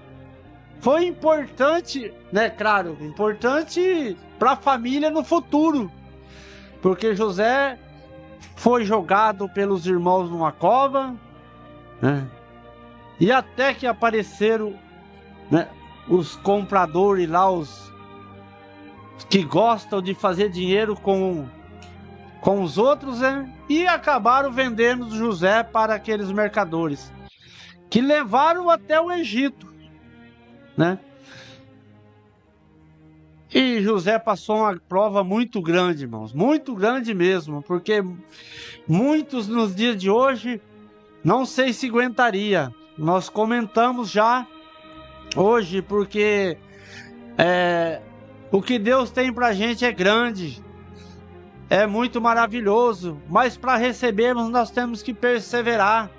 Foi importante, né? Claro, importante para a família no futuro, porque José foi jogado pelos irmãos numa cova, né? E até que apareceram, né, os compradores lá, os que gostam de fazer dinheiro com os outros, né? E acabaram vendendo José para aqueles mercadores, que levaram até o Egito, né? E José passou uma prova muito grande, irmãos, muito grande mesmo, porque muitos nos dias de hoje não sei se aguentaria. Nós comentamos já hoje, porque o que Deus tem pra gente é grande, é muito maravilhoso, mas para recebermos nós temos que perseverar,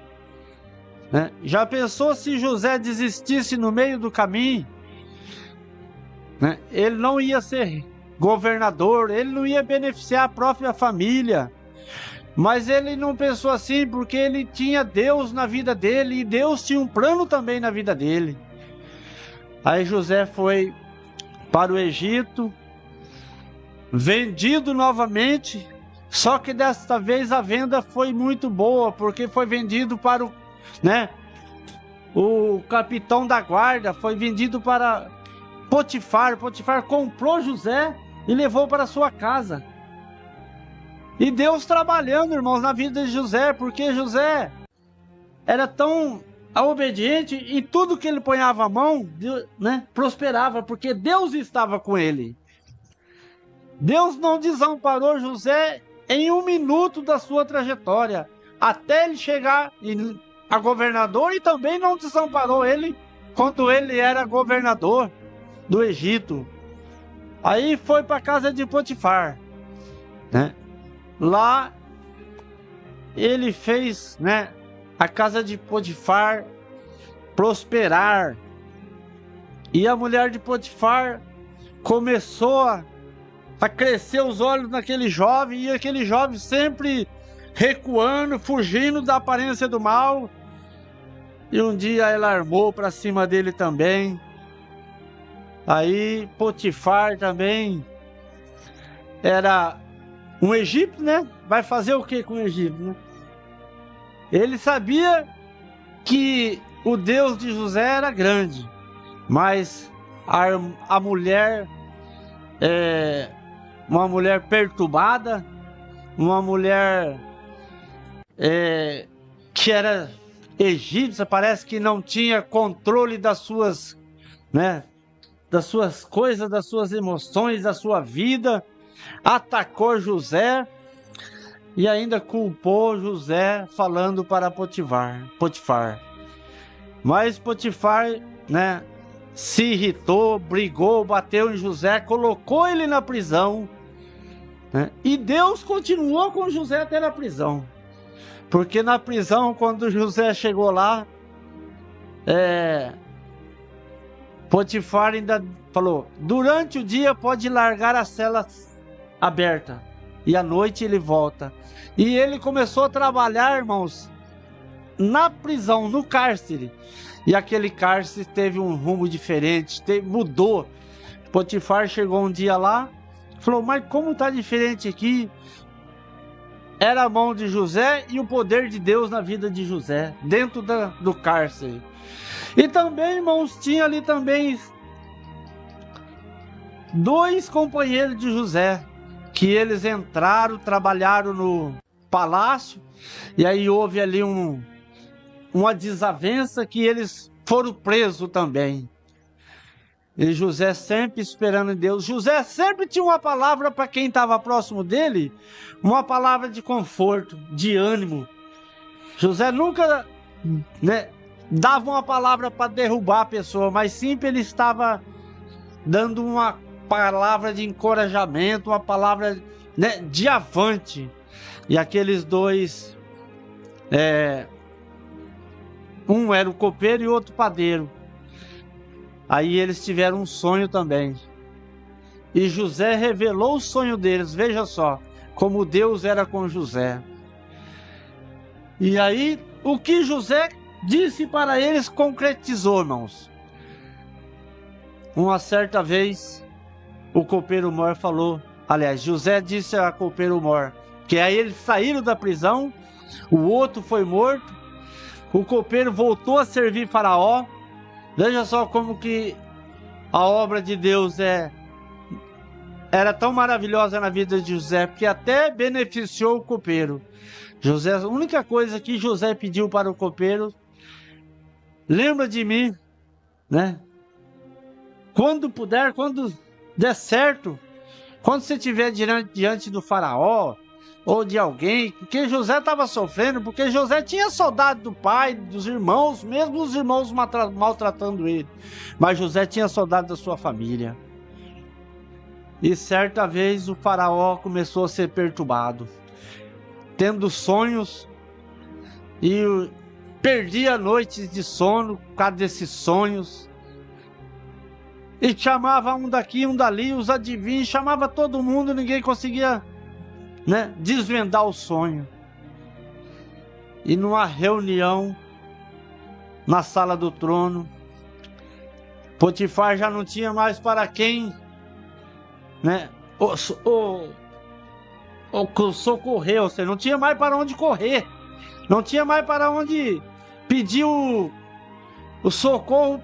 né? Já pensou se José desistisse no meio do caminho, né? Ele não ia ser governador, ele não ia beneficiar a própria família, Mas ele não pensou assim porque ele tinha Deus na vida dele e Deus tinha um plano também na vida dele. Aí José foi para o Egito, vendido novamente, só que desta vez a venda foi muito boa, porque foi vendido para o capitão da guarda, foi vendido para Potifar. Potifar comprou José e levou para sua casa. E Deus trabalhando, irmãos, na vida de José, porque José era tão obediente e tudo que ele ponhava a mão, prosperava, porque Deus estava com ele. Deus não desamparou José em um minuto da sua trajetória, até ele chegar a governador, e também não desamparou ele quando ele era governador do Egito. Aí foi para a casa de Potifar, Lá ele fez, a casa de Potifar prosperar. E a mulher de Potifar começou a crescer os olhos naquele jovem, e aquele jovem sempre recuando, fugindo da aparência do mal. E um dia ela armou para cima dele também. Aí Potifar também era um egípcio, Vai fazer o que com o egípcio, Ele sabia que o Deus de José era grande, mas a mulher, uma mulher perturbada, uma mulher que era egípcia, parece que não tinha controle das suas, das suas coisas, das suas emoções, da sua vida, atacou José e ainda culpou José, falando para Potifar. Mas Potifar, se irritou, brigou, bateu em José, colocou ele na prisão, e Deus continuou com José até na prisão. Porque na prisão, quando José chegou lá, Potifar ainda falou: durante o dia pode largar a cela aberta, e à noite ele volta. E ele começou a trabalhar, irmãos, na prisão, no cárcere. E aquele cárcere teve um rumo diferente, mudou. Potifar chegou um dia lá, falou: mas como está diferente aqui? Era a mão de José e o poder de Deus na vida de José, dentro do cárcere. E também, irmãos, tinha ali também 2 companheiros de José, que eles entraram, trabalharam no palácio, e aí houve ali uma desavença, que eles foram presos também. E José sempre esperando em Deus. José sempre tinha uma palavra para quem estava próximo dele, uma palavra de conforto, de ânimo. José nunca dava uma palavra para derrubar a pessoa, mas sempre ele estava dando uma palavra de encorajamento, uma palavra de avante. E aqueles 2, um era o copeiro e o outro padeiro. Aí eles tiveram um sonho também. E José revelou o sonho deles. Veja só como Deus era com José. E aí o que José disse para eles concretizou, irmãos. Uma certa vez o copeiro mor falou, aliás, José disse a copeiro mor, que aí eles saíram da prisão, o outro foi morto, o copeiro voltou a servir Faraó. Veja só como que a obra de Deus era tão maravilhosa na vida de José, porque até beneficiou o copeiro. José, a única coisa que José pediu para o copeiro: lembra de mim, quando puder, quando der certo, quando você estiver diante do Faraó ou de alguém, porque José estava sofrendo, porque José tinha saudade do pai, dos irmãos, mesmo os irmãos maltratando ele, mas José tinha saudade da sua família. E certa vez o Faraó começou a ser perturbado, tendo sonhos, e perdia noites de sono por causa desses sonhos. E chamava um daqui, um dali, os adivinhos, chamava todo mundo, ninguém conseguia desvendar o sonho. e numa reunião na sala do trono, Potifar já não tinha mais para quem, né, socorrer, ou seja, não tinha mais para onde correr, não tinha mais para onde pedir o socorro,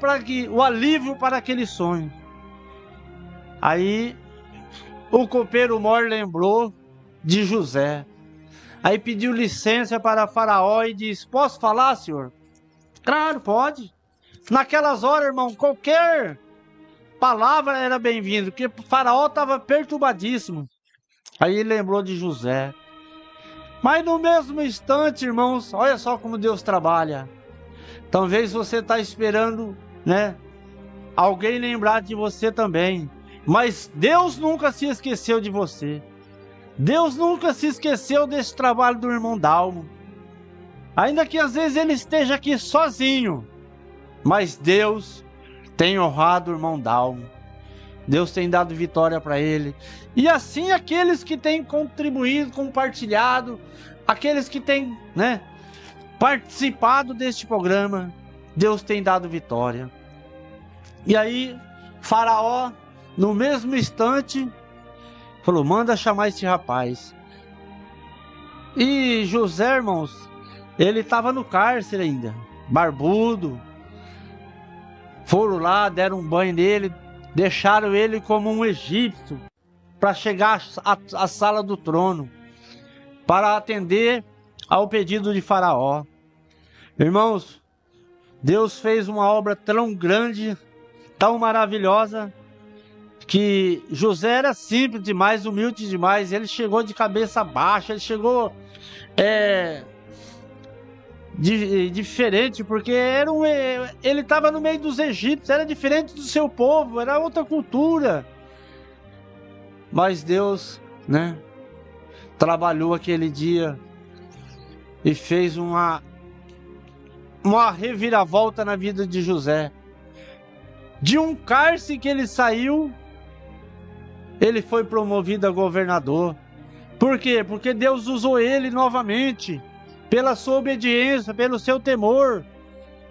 o alívio para aquele sonho. Aí o copeiro mor lembrou de José. Aí pediu licença para Faraó e disse: posso falar, senhor? Claro, pode. Naquelas horas, irmão, qualquer palavra era bem-vinda, porque o Faraó estava perturbadíssimo. Aí ele lembrou de José. Mas no mesmo instante, irmãos, olha só como Deus trabalha. Talvez você está esperando, né, alguém lembrar de você também. Mas Deus nunca se esqueceu de você. Deus nunca se esqueceu desse trabalho do irmão Dalmo. Ainda que às vezes ele esteja aqui sozinho, mas Deus tem honrado o irmão Dalmo. Deus tem dado vitória para ele. E assim aqueles que têm contribuído, compartilhado, aqueles que têm, né, participado deste programa, Deus tem dado vitória. E aí Faraó, no mesmo instante, falou: manda chamar esse rapaz. E José, irmãos, ele estava no cárcere ainda, barbudo. Foram lá, deram um banho nele, deixaram ele como um egípcio para chegar à sala do trono, para atender ao pedido de Faraó. Irmãos, Deus fez uma obra tão grande, tão maravilhosa, que José era simples demais, humilde demais. Ele chegou de cabeça baixa, ele chegou diferente, porque ele estava no meio dos egípcios, era diferente do seu povo, era outra cultura. Mas Deus, né, trabalhou aquele dia e fez uma reviravolta na vida de José. De um cárcere que ele saiu, ele foi promovido a governador. Por quê? Porque Deus usou ele novamente, pela sua obediência, pelo seu temor.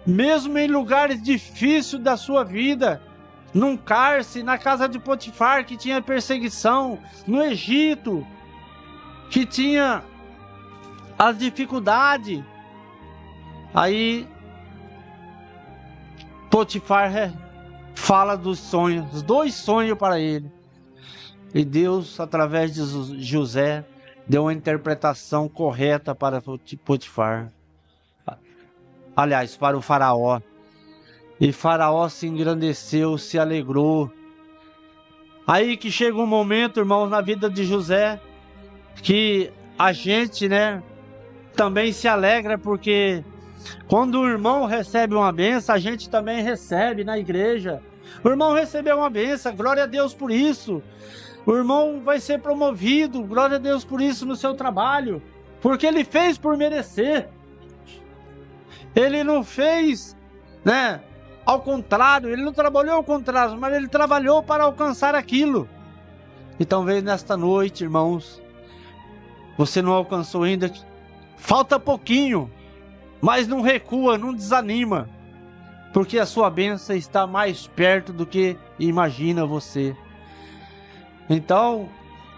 Mesmo em lugares difíceis da sua vida, num cárcere, na casa de Potifar, que tinha perseguição, no Egito, que tinha as dificuldades. Aí Potifar fala dos sonhos, 2 sonhos para ele. E Deus, através de José, deu uma interpretação correta para Potifar. Aliás, para o Faraó. E Faraó se engrandeceu, se alegrou. Aí que chega um momento, irmãos, na vida de José, que a gente, né, também se alegra, porque quando o irmão recebe uma bênção, a gente também recebe na igreja. O irmão recebeu uma bênção, glória a Deus por isso. O irmão vai ser promovido, glória a Deus por isso, no seu trabalho, porque ele fez por merecer. Ele não fez, né, ao contrário, ele não trabalhou ao contrário, mas ele trabalhou para alcançar aquilo. E talvez nesta noite, irmãos, você não alcançou ainda, falta pouquinho, mas não recua, não desanima, porque a sua bênção está mais perto do que imagina você. Então,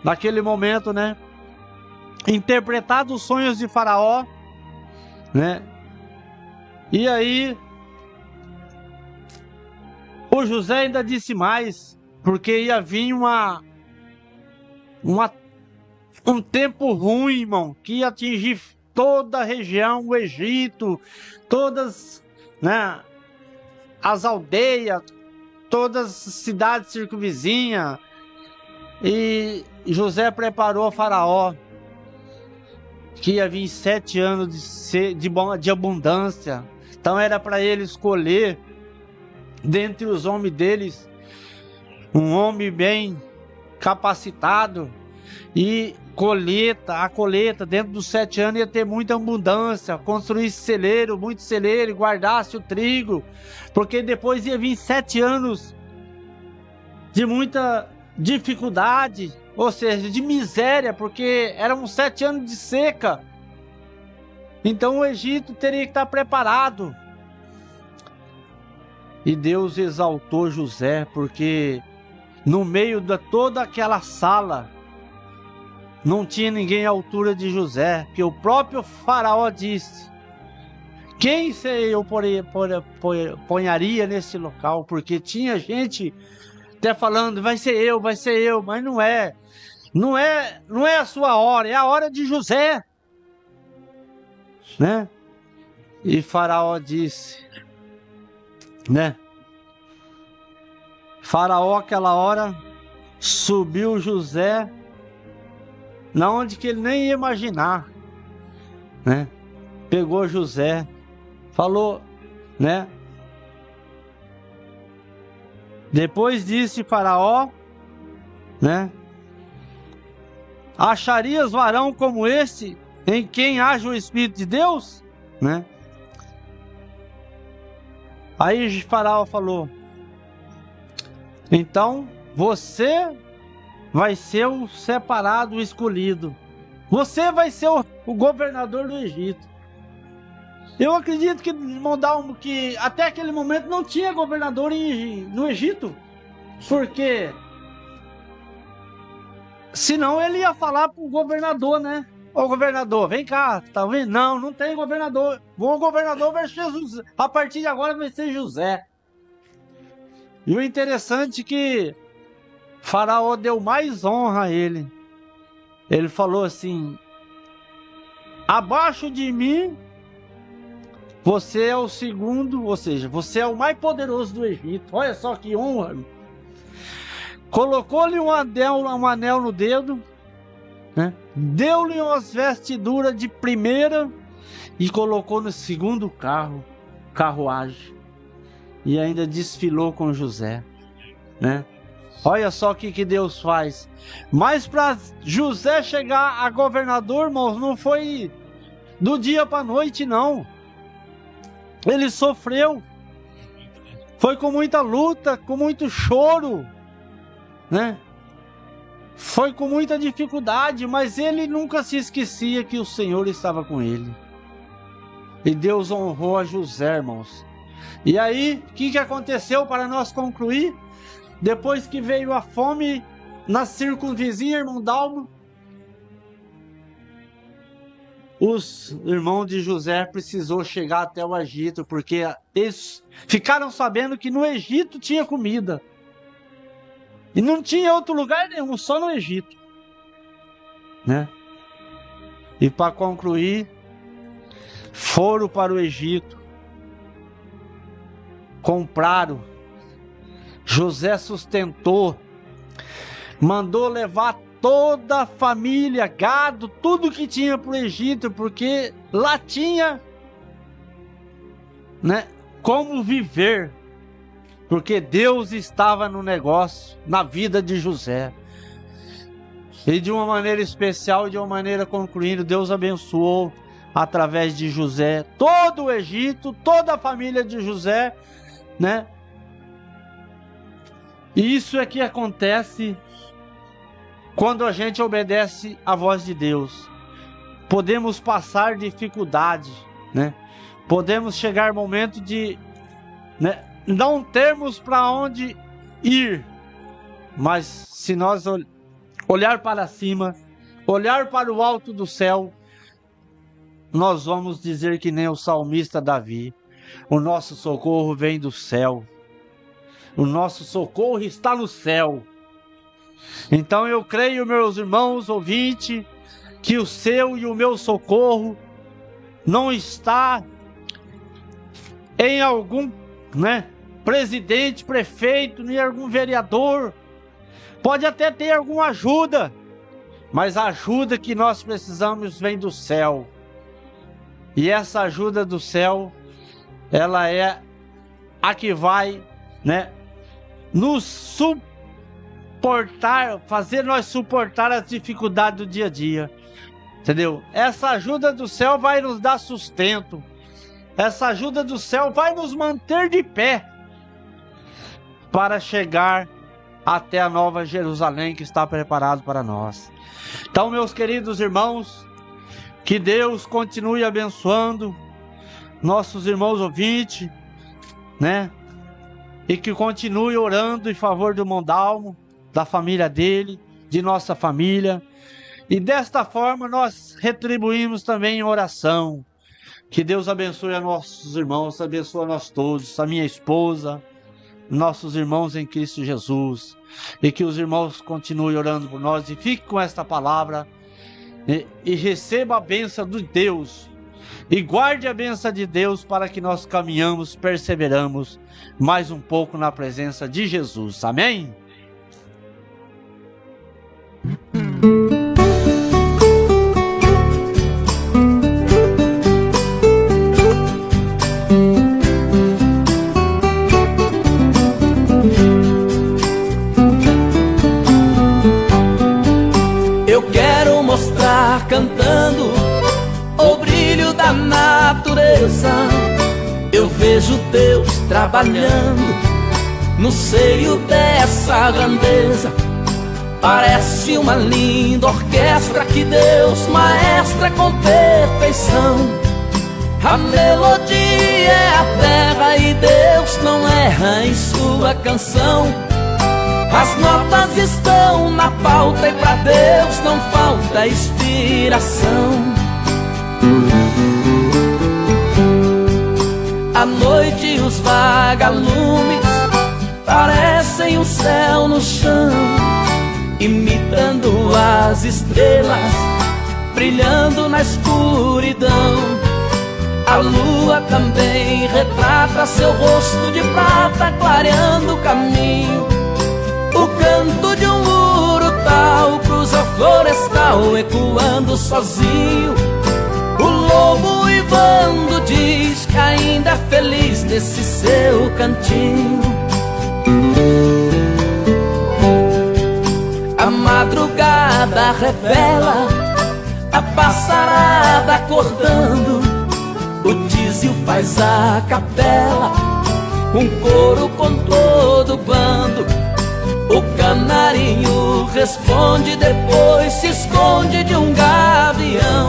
naquele momento, né, interpretado os sonhos de Faraó, né, e aí o José ainda disse mais, porque ia vir um tempo ruim, irmão, que ia atingir toda a região, o Egito, todas, né, as aldeias, todas as cidades circunvizinhas. E José preparou a Faraó, que ia vir 7 anos de abundância. Então era para ele escolher, dentre os homens deles, um homem bem capacitado. E a colheita, dentro dos 7 anos ia ter muita abundância, construísse celeiro, muito celeiro, e guardasse o trigo, porque depois ia vir 7 anos de muita dificuldade, ou seja, de miséria, porque eram 7 anos de seca. Então o Egito teria que estar preparado. E Deus exaltou José, porque no meio de toda aquela sala não tinha ninguém à altura de José, que o próprio faraó disse: quem eu ponharia nesse local? Porque tinha gente até falando, vai ser eu, mas não é. Não é a sua hora, é a hora de José. Né? E Faraó disse, né? Faraó, aquela hora, subiu José na onde que ele nem ia imaginar, né? Pegou José, falou, né? Depois disse Faraó, né? Acharias varão como esse em quem haja o Espírito de Deus? Né? Aí Faraó falou, então você vai ser o separado, o escolhido. Você vai ser o governador do Egito. Eu acredito que, irmão Dalmo, que até aquele momento não tinha governador no Egito. Porque senão ele ia falar pro governador, né? Ô governador, vem cá, tá vendo? Não tem governador. O governador vai ser José. A partir de agora vai ser José. E o interessante é que Faraó deu mais honra a ele. Ele falou assim: abaixo de mim, você é o segundo, ou seja, você é o mais poderoso do Egito. Olha só que honra. Colocou-lhe um anel no dedo, né? Deu-lhe umas vestiduras de primeira e colocou no segundo carruagem. E ainda desfilou com José, né? Olha só o que Deus faz. Mas para José chegar a governador, irmãos, não foi do dia para a noite, não. Ele sofreu. Foi com muita luta, com muito choro, né? Foi com muita dificuldade, mas ele nunca se esquecia que o Senhor estava com ele. E Deus honrou a José, irmãos. E aí, o que aconteceu para nós concluir? Depois que veio a fome na circunvizinha, irmão Dalmo, os irmãos de José precisou chegar até o Egito, porque eles ficaram sabendo que no Egito tinha comida. E não tinha outro lugar nenhum, só no Egito, né? E para concluir, foram para o Egito, compraram, José sustentou, mandou levar toda a família, gado, tudo que tinha para o Egito, porque lá tinha, né, como viver. Porque Deus estava no negócio, na vida de José. E de uma maneira especial, de uma maneira concluindo, Deus abençoou através de José todo o Egito, toda a família de José, né? E isso é que acontece quando a gente obedece à voz de Deus. Podemos passar dificuldade, né? Podemos chegar momento de, né, não termos para onde ir, mas se nós olhar para cima, olhar para o alto do céu, nós vamos dizer que nem o salmista Davi: o nosso socorro vem do céu, o nosso socorro está no céu. Então eu creio, meus irmãos ouvintes, que o seu e o meu socorro não está em algum, né, presidente, prefeito, nem algum vereador. Pode até ter alguma ajuda, mas a ajuda que nós precisamos vem do céu. E essa ajuda do céu, ela é a que vai, né, nos suportar, fazer nós suportar as dificuldades do dia a dia. Entendeu? Essa ajuda do céu vai nos dar sustento. Essa ajuda do céu vai nos manter de pé para chegar até a nova Jerusalém que está preparado para nós. Então, meus queridos irmãos, Que Deus continue abençoando nossos irmãos ouvintes, né? E que continue orando em favor do Mondalmo, da família dele, de nossa família. E desta forma nós retribuímos também em oração. Que Deus abençoe a nossos irmãos, abençoe a nós todos, a minha esposa, nossos irmãos em Cristo Jesus. E que os irmãos continuem orando por nós e fiquem com esta palavra e receba a bênção de Deus. E guarde a bênção de Deus para que nós caminhamos, perseveramos mais um pouco na presença de Jesus. Amém? Eu quero mostrar cantando o brilho da natureza. Eu vejo Deus trabalhando no seio dessa grandeza. Parece uma linda orquestra que Deus maestra com perfeição. A melodia é a terra e Deus não erra em sua canção. As notas estão na pauta e pra Deus não falta inspiração. À noite os vagalumes parecem o céu no chão, imitando as estrelas, brilhando na escuridão. A lua também retrata seu rosto de prata, clareando o caminho. O canto de um urutau cruza florestal, ecoando sozinho. O lobo uivando diz que ainda é feliz nesse seu cantinho. A madrugada revela a passarada acordando. O dízio faz a capela, um coro com todo o bando. O canarinho responde, depois se esconde de um gavião.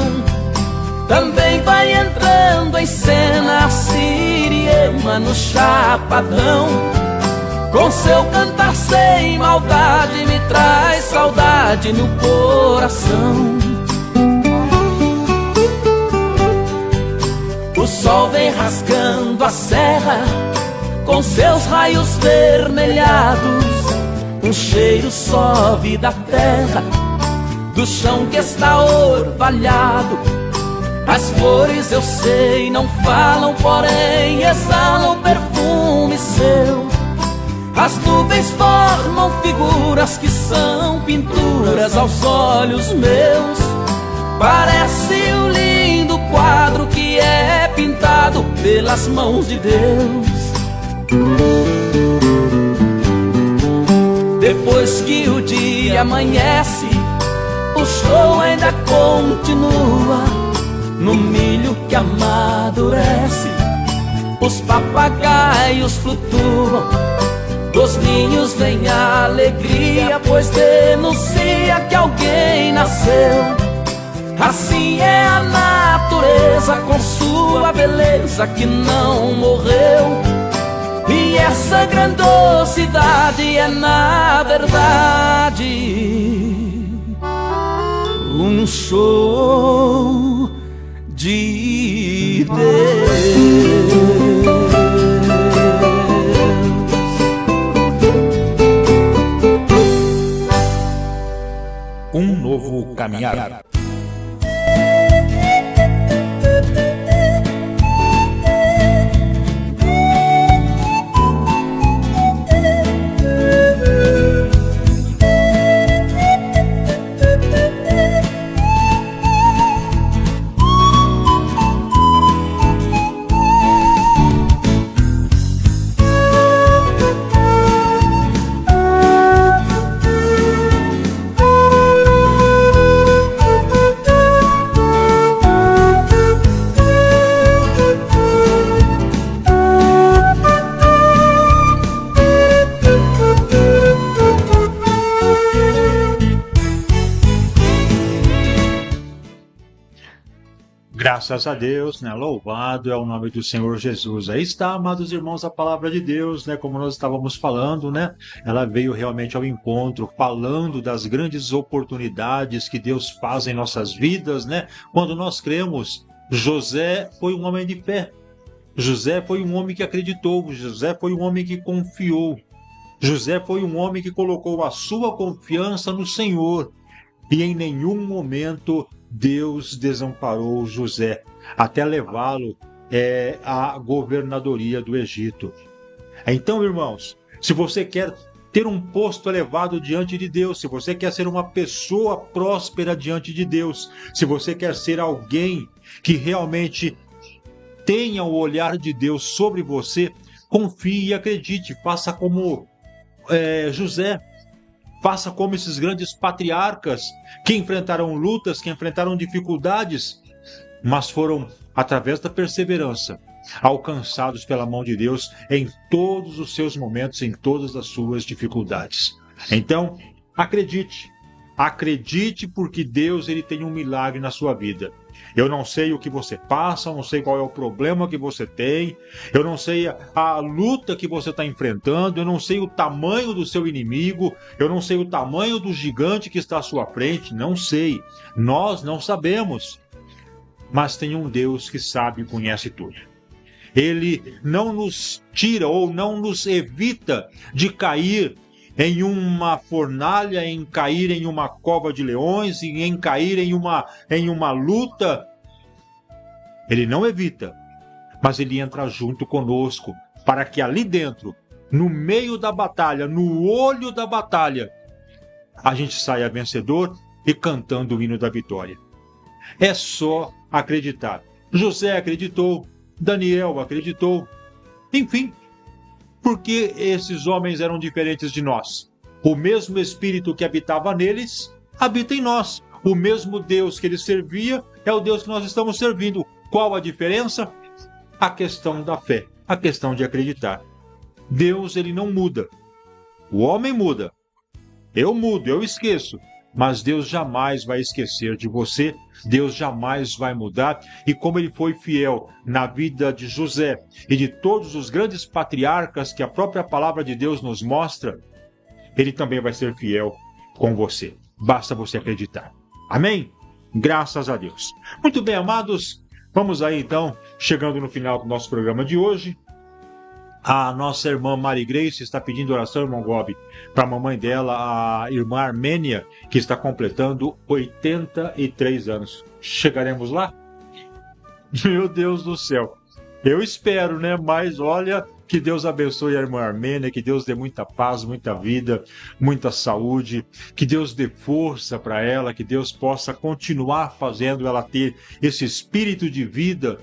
Também vai entrando em cena a siriema no chapadão. Com seu cantar sem maldade me traz saudade no coração. O sol vem rasgando a serra com seus raios vermelhados. Um cheiro sobe da terra, do chão que está orvalhado. As flores eu sei não falam, porém exalam perfume seu. As nuvens formam figuras que são pinturas aos olhos meus. Parece um lindo quadro que é pintado pelas mãos de Deus. Depois que o dia amanhece, o show ainda continua. No milho que amadurece, os papagaios flutuam. Dos ninhos vem a alegria, pois denuncia que alguém nasceu. Assim é a natureza com sua beleza que não morreu. E essa grandiosidade é na verdade um show de Deus. Um novo caminhar. Graças a Deus, né? Louvado é o nome do Senhor Jesus. Aí está, amados irmãos, a palavra de Deus, né? Como nós estávamos falando, né? Ela veio realmente ao encontro, falando das grandes oportunidades que Deus faz em nossas vidas, né? Quando nós cremos, José foi um homem de fé. José foi um homem que acreditou. José foi um homem que confiou. José foi um homem que colocou a sua confiança no Senhor. E em nenhum momento Deus desamparou José, até levá-lo à governadoria do Egito. Então, irmãos, se você quer ter um posto elevado diante de Deus, se você quer ser uma pessoa próspera diante de Deus, se você quer ser alguém que realmente tenha o olhar de Deus sobre você, confie e acredite, faça como José. Faça como esses grandes patriarcas que enfrentaram lutas, que enfrentaram dificuldades, mas foram, através da perseverança, alcançados pela mão de Deus em todos os seus momentos, em todas as suas dificuldades. Então, acredite. Acredite, porque Deus ele tem um milagre na sua vida. Eu não sei o que você passa, eu não sei qual é o problema que você tem, eu não sei a luta que você está enfrentando, eu não sei o tamanho do seu inimigo, eu não sei o tamanho do gigante que está à sua frente, não sei. Nós não sabemos. Mas tem um Deus que sabe e conhece tudo. Ele não nos tira ou não nos evita de cair em uma fornalha, em cair em uma cova de leões, em cair em uma luta. Ele não evita, mas ele entra junto conosco, para que ali dentro, no meio da batalha, no olho da batalha, a gente saia vencedor e cantando o hino da vitória. É só acreditar. José acreditou, Daniel acreditou, enfim. Porque esses homens eram diferentes de nós. O mesmo Espírito que habitava neles, habita em nós. O mesmo Deus que eles serviam é o Deus que nós estamos servindo. Qual a diferença? A questão da fé, a questão de acreditar. Deus, ele não muda. O homem muda. Eu mudo, eu esqueço. Mas Deus jamais vai esquecer de você, Deus jamais vai mudar, e como ele foi fiel na vida de José e de todos os grandes patriarcas que a própria palavra de Deus nos mostra, ele também vai ser fiel com você. Basta você acreditar. Amém? Graças a Deus. Muito bem, amados, vamos aí então, chegando no final do nosso programa de hoje. A nossa irmã Mari Grace está pedindo oração, irmão Gobi, para a mamãe dela, a irmã Armênia, que está completando 83 anos. Chegaremos lá? Meu Deus do céu. Eu espero, né? Mas olha, que Deus abençoe a irmã Armênia, que Deus dê muita paz, muita vida, muita saúde, que Deus dê força para ela, que Deus possa continuar fazendo ela ter esse espírito de vida,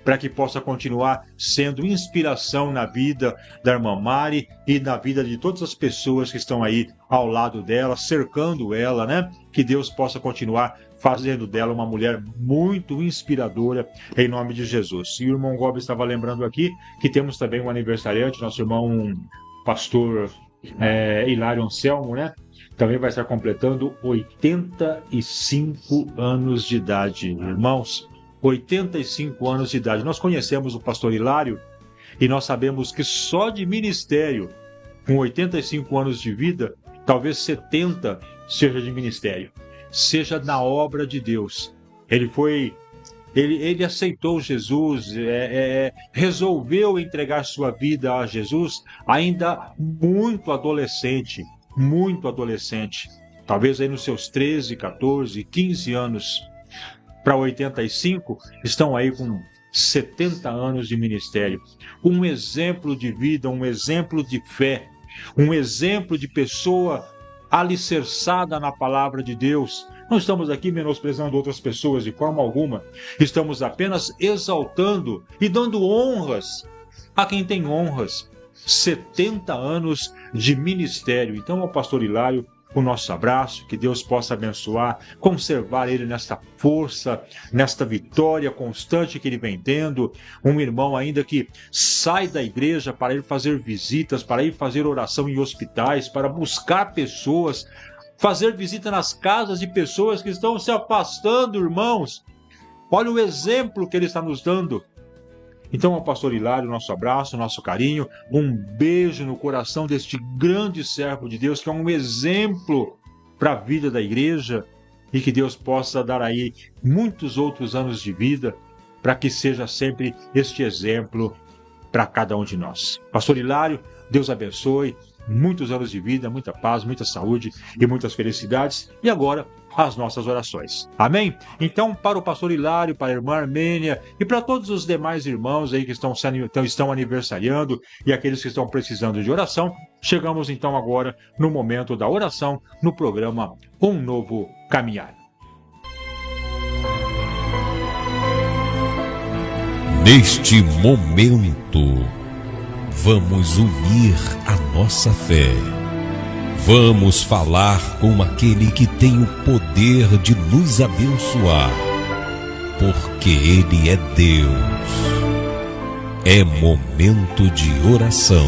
para que possa continuar sendo inspiração na vida da irmã Mari e na vida de todas as pessoas que estão aí ao lado dela, cercando ela, né? Que Deus possa continuar fazendo dela uma mulher muito inspiradora, em nome de Jesus. E o irmão Gobi estava lembrando aqui que temos também um aniversariante, nosso irmão pastor Hilário Anselmo, né? Também vai estar completando 85 anos de idade, irmãos. 85 anos de idade. Nós conhecemos o pastor Hilário e nós sabemos que só de ministério, com 85 anos de vida, talvez 70 seja de ministério, seja na obra de Deus. Ele aceitou Jesus, resolveu entregar sua vida a Jesus ainda muito adolescente, talvez aí nos seus 13, 14, 15 anos. Para 85, estão aí com 70 anos de ministério. Um exemplo de vida, um exemplo de fé, um exemplo de pessoa alicerçada na palavra de Deus. Não estamos aqui menosprezando outras pessoas de forma alguma. Estamos apenas exaltando e dando honras a quem tem honras. 70 anos de ministério. Então, ao pastor Hilário, o nosso abraço, que Deus possa abençoar, conservar ele nesta força, nesta vitória constante que ele vem tendo. Um irmão ainda que sai da igreja para ir fazer visitas, para ir fazer oração em hospitais, para buscar pessoas, fazer visita nas casas de pessoas que estão se afastando, irmãos. Olha o exemplo que ele está nos dando. Então, ao pastor Hilário, nosso abraço, nosso carinho, um beijo no coração deste grande servo de Deus, que é um exemplo para a vida da igreja, e que Deus possa dar aí muitos outros anos de vida, para que seja sempre este exemplo para cada um de nós. Pastor Hilário, Deus abençoe, muitos anos de vida, muita paz, muita saúde e muitas felicidades. E agora, as nossas orações. Amém? Então, para o pastor Hilário, para a irmã Armênia e para todos os demais irmãos aí que estão aniversariando e aqueles que estão precisando de oração, chegamos então agora no momento da oração no programa Um Novo Caminhar. Neste momento, vamos unir a nossa fé. Vamos falar com aquele que tem o poder de nos abençoar, porque Ele é Deus. É momento de oração.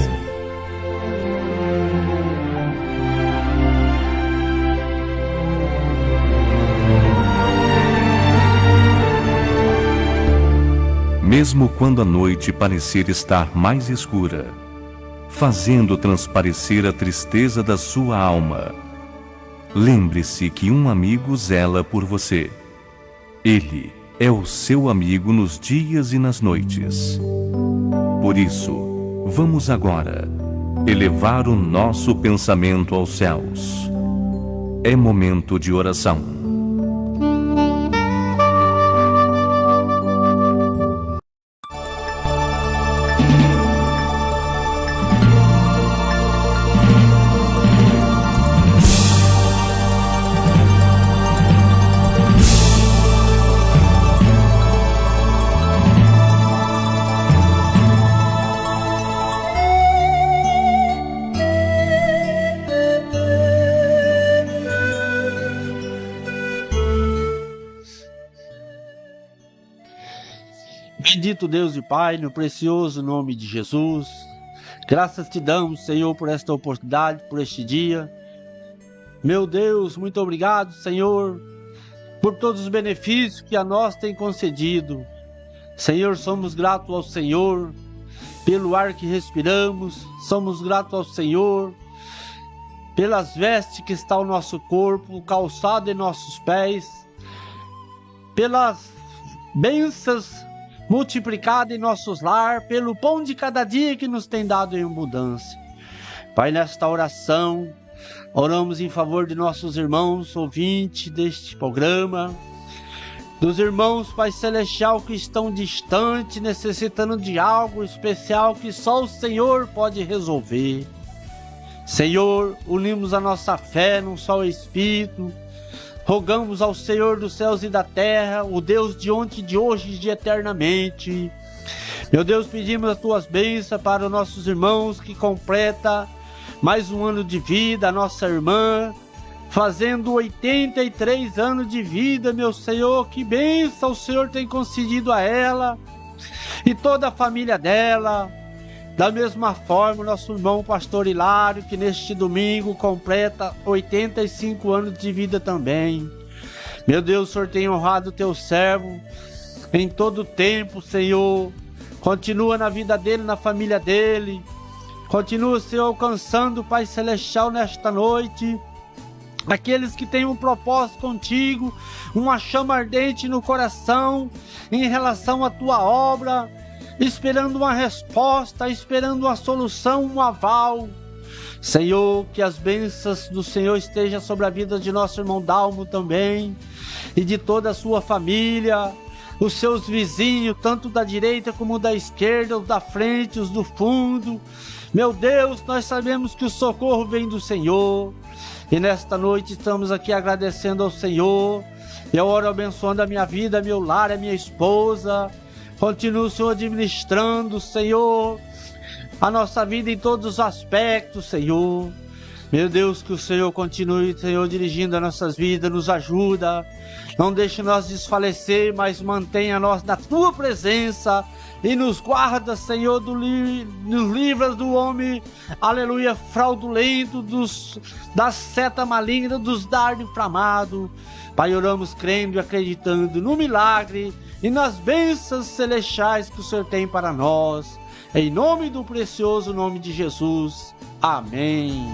Mesmo quando a noite parecer estar mais escura, fazendo transparecer a tristeza da sua alma, lembre-se que um amigo zela por você. Ele é o seu amigo nos dias e nas noites. Por isso, vamos agora elevar o nosso pensamento aos céus. É momento de oração. Bendito Deus e Pai, no precioso nome de Jesus, graças te damos, Senhor, por esta oportunidade, por este dia. Meu Deus, muito obrigado, Senhor, por todos os benefícios que a nós tem concedido. Senhor, somos gratos ao Senhor pelo ar que respiramos, somos gratos ao Senhor pelas vestes que está o nosso corpo, o calçado em nossos pés, pelas bênçãos multiplicado em nossos lar, pelo pão de cada dia que nos tem dado em abundância. Pai, nesta oração, oramos em favor de nossos irmãos ouvintes deste programa, dos irmãos, Pai Celestial, que estão distantes, necessitando de algo especial que só o Senhor pode resolver. Senhor, unimos a nossa fé num só Espírito, rogamos ao Senhor dos céus e da terra, o Deus de ontem, de hoje e de eternamente. Meu Deus, pedimos as tuas bênçãos para os nossos irmãos que completa mais um ano de vida, a nossa irmã, fazendo 83 anos de vida, meu Senhor. Que bênção o Senhor tem concedido a ela e toda a família dela. Da mesma forma, o nosso irmão pastor Hilário, que neste domingo completa 85 anos de vida também. Meu Deus, o Senhor tem honrado o teu servo em todo o tempo, Senhor. Continua na vida dele, na família dele. Continua, Senhor, alcançando o Pai Celestial nesta noite. Aqueles que têm um propósito contigo, uma chama ardente no coração em relação à tua obra, esperando uma resposta, esperando uma solução, um aval. Senhor, que as bênçãos do Senhor estejam sobre a vida de nosso irmão Dalmo também, e de toda a sua família, os seus vizinhos, tanto da direita como da esquerda, os da frente, os do fundo. Meu Deus, nós sabemos que o socorro vem do Senhor, e nesta noite estamos aqui agradecendo ao Senhor. Eu oro abençoando a minha vida, meu lar, a minha esposa. Continua, Senhor, administrando, Senhor, a nossa vida em todos os aspectos, Senhor. Meu Deus, que o Senhor continue, Senhor, dirigindo as nossas vidas, nos ajuda. Não deixe nós desfalecer, mas mantenha nós na Tua presença e nos guarda, Senhor, nos livros do homem, aleluia, fraudulento, da seta maligna, dos dardos inflamados. Pai, oramos crendo e acreditando no milagre e nas bênçãos celestiais que o Senhor tem para nós. Em nome do precioso nome de Jesus. Amém.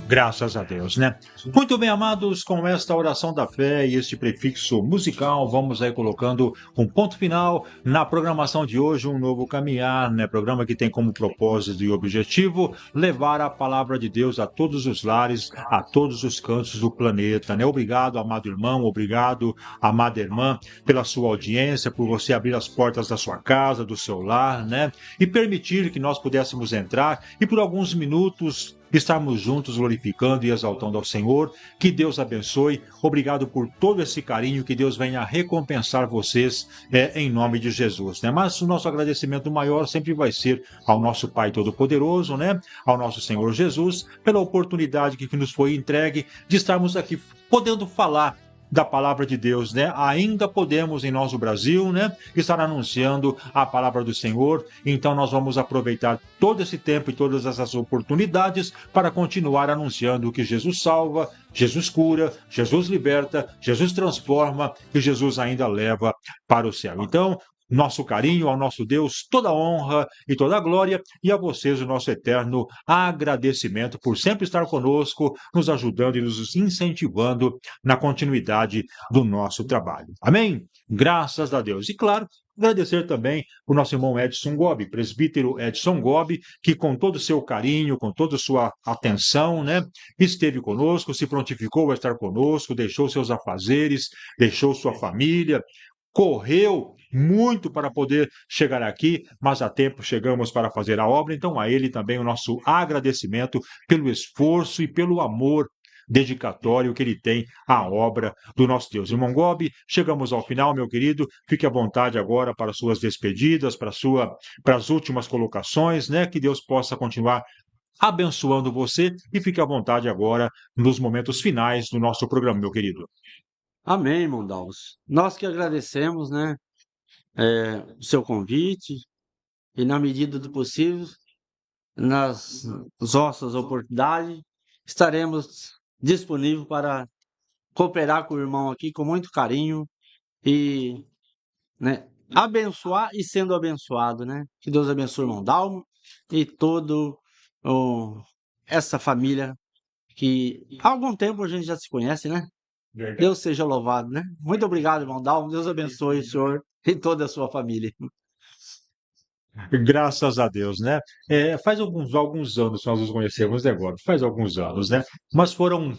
Graças a Deus, né? Muito bem, amados, com esta oração da fé e este prefixo musical, vamos aí colocando um ponto final na programação de hoje, um novo caminhar, né? Programa que tem como propósito e objetivo levar a palavra de Deus a todos os lares, a todos os cantos do planeta, né? Obrigado, amado irmão, obrigado, amada irmã, pela sua audiência, por você abrir as portas da sua casa, do seu lar, né? E permitir que nós pudéssemos entrar e por alguns minutos estarmos juntos glorificando e exaltando ao Senhor. Que Deus abençoe. Obrigado por todo esse carinho, que Deus venha recompensar vocês em nome de Jesus, né? Mas o nosso agradecimento maior sempre vai ser ao nosso Pai Todo-Poderoso, né? Ao nosso Senhor Jesus, pela oportunidade que nos foi entregue de estarmos aqui podendo falar da palavra de Deus, né? Ainda podemos, em nosso Brasil, né, estar anunciando a palavra do Senhor. Então nós vamos aproveitar todo esse tempo e todas essas oportunidades para continuar anunciando que Jesus salva, Jesus cura, Jesus liberta, Jesus transforma e Jesus ainda leva para o céu. Então, nosso carinho ao nosso Deus, toda a honra e toda a glória, e a vocês o nosso eterno agradecimento por sempre estar conosco, nos ajudando e nos incentivando na continuidade do nosso trabalho. Amém? Graças a Deus. E claro, agradecer também o nosso irmão Edson Gobi, presbítero Edson Gobi, que com todo o seu carinho, com toda a sua atenção, né, esteve conosco, se prontificou a estar conosco, deixou seus afazeres, deixou sua família, correu muito para poder chegar aqui, mas a tempo chegamos para fazer a obra. Então a ele também o nosso agradecimento pelo esforço e pelo amor dedicatório que ele tem à obra do nosso Deus. Irmão Gobi, chegamos ao final, meu querido. Fique à vontade agora para suas despedidas, para as últimas colocações, né? Que Deus possa continuar abençoando você e fique à vontade agora nos momentos finais do nosso programa, meu querido. Amém, irmão Dalves. Nós que agradecemos, né, o seu convite e, na medida do possível, nas nossas oportunidades, estaremos disponíveis para cooperar com o irmão aqui com muito carinho e, né, abençoar e sendo abençoado, né? Que Deus abençoe o irmão Dalmo e todo essa família que há algum tempo a gente já se conhece, né? Deus seja louvado, né? Muito obrigado, irmão Dalmo. Deus abençoe o senhor e toda a sua família. Graças a Deus, né? Faz alguns anos que nós nos conhecemos agora, faz alguns anos, né? Mas foram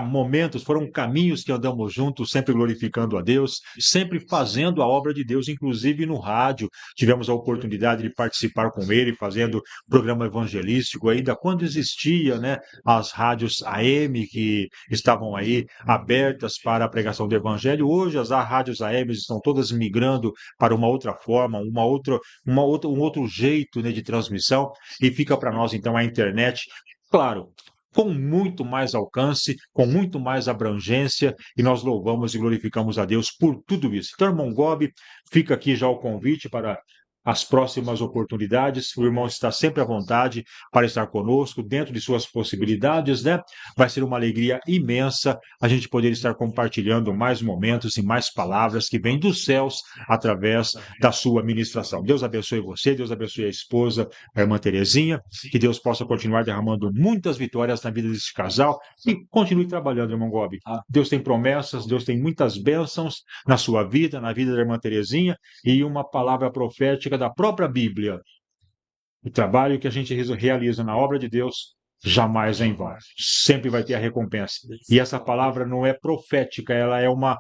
momentos, foram caminhos que andamos juntos, sempre glorificando a Deus, sempre fazendo a obra de Deus, inclusive no rádio. Tivemos a oportunidade de participar com ele, fazendo programa evangelístico, ainda quando existia, né, as rádios AM que estavam aí abertas para a pregação do evangelho. Hoje as rádios AM estão todas migrando para uma outra forma, um outro jeito, né, de transmissão, e fica para nós então a internet. Claro, com muito mais alcance, com muito mais abrangência, e nós louvamos e glorificamos a Deus por tudo isso. Então, irmão Gobi, fica aqui já o convite para as próximas oportunidades. O irmão está sempre à vontade para estar conosco, dentro de suas possibilidades, né? Vai ser uma alegria imensa a gente poder estar compartilhando mais momentos e mais palavras que vêm dos céus através da sua ministração. Deus abençoe você, Deus abençoe a esposa, a irmã Terezinha, que Deus possa continuar derramando muitas vitórias na vida desse casal e continue trabalhando, irmão Gobi. Deus tem promessas, Deus tem muitas bênçãos na sua vida, na vida da irmã Terezinha, e uma palavra profética da própria Bíblia. O trabalho que a gente realiza na obra de Deus jamais é em vão. Sempre vai ter a recompensa. E essa palavra não é profética, ela é uma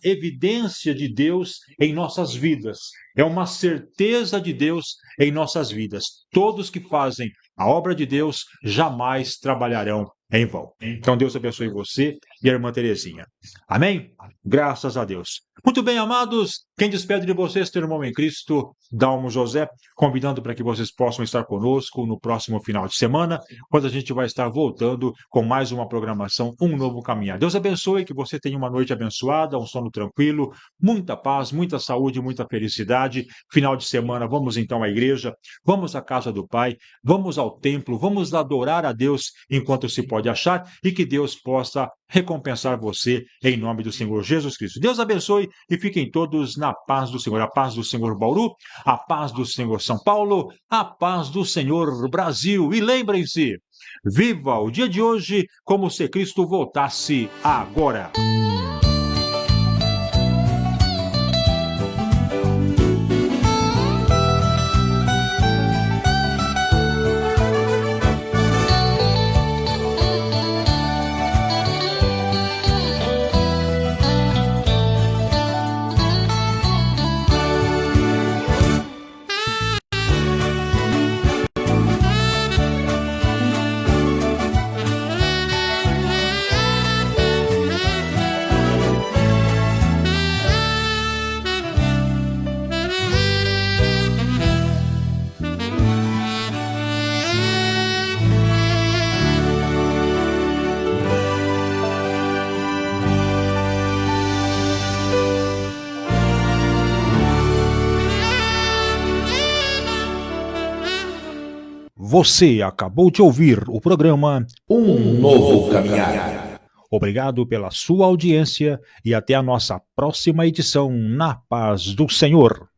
evidência de Deus em nossas vidas. É uma certeza de Deus em nossas vidas. Todos que fazem a obra de Deus jamais trabalharão em vão. Então Deus abençoe você e a irmã Terezinha. Amém? Graças a Deus. Muito bem, amados, quem despede de vocês, teu irmão em Cristo, Dalmo José, convidando para que vocês possam estar conosco no próximo final de semana, quando a gente vai estar voltando com mais uma programação, Um Novo Caminhar. Deus abençoe, que você tenha uma noite abençoada, um sono tranquilo, muita paz, muita saúde, muita felicidade. Final de semana, vamos então à igreja, vamos à casa do Pai, vamos ao templo, vamos adorar a Deus enquanto se pode achar e que Deus possa recompensar você em nome do Senhor Jesus Cristo. Deus abençoe e fiquem todos na paz do Senhor. A paz do Senhor Bauru, a paz do Senhor São Paulo, a paz do Senhor Brasil. E lembrem-se, viva o dia de hoje como se Cristo voltasse agora. Você acabou de ouvir o programa Um Novo Caminhar. Obrigado pela sua audiência e até a nossa próxima edição na paz do Senhor.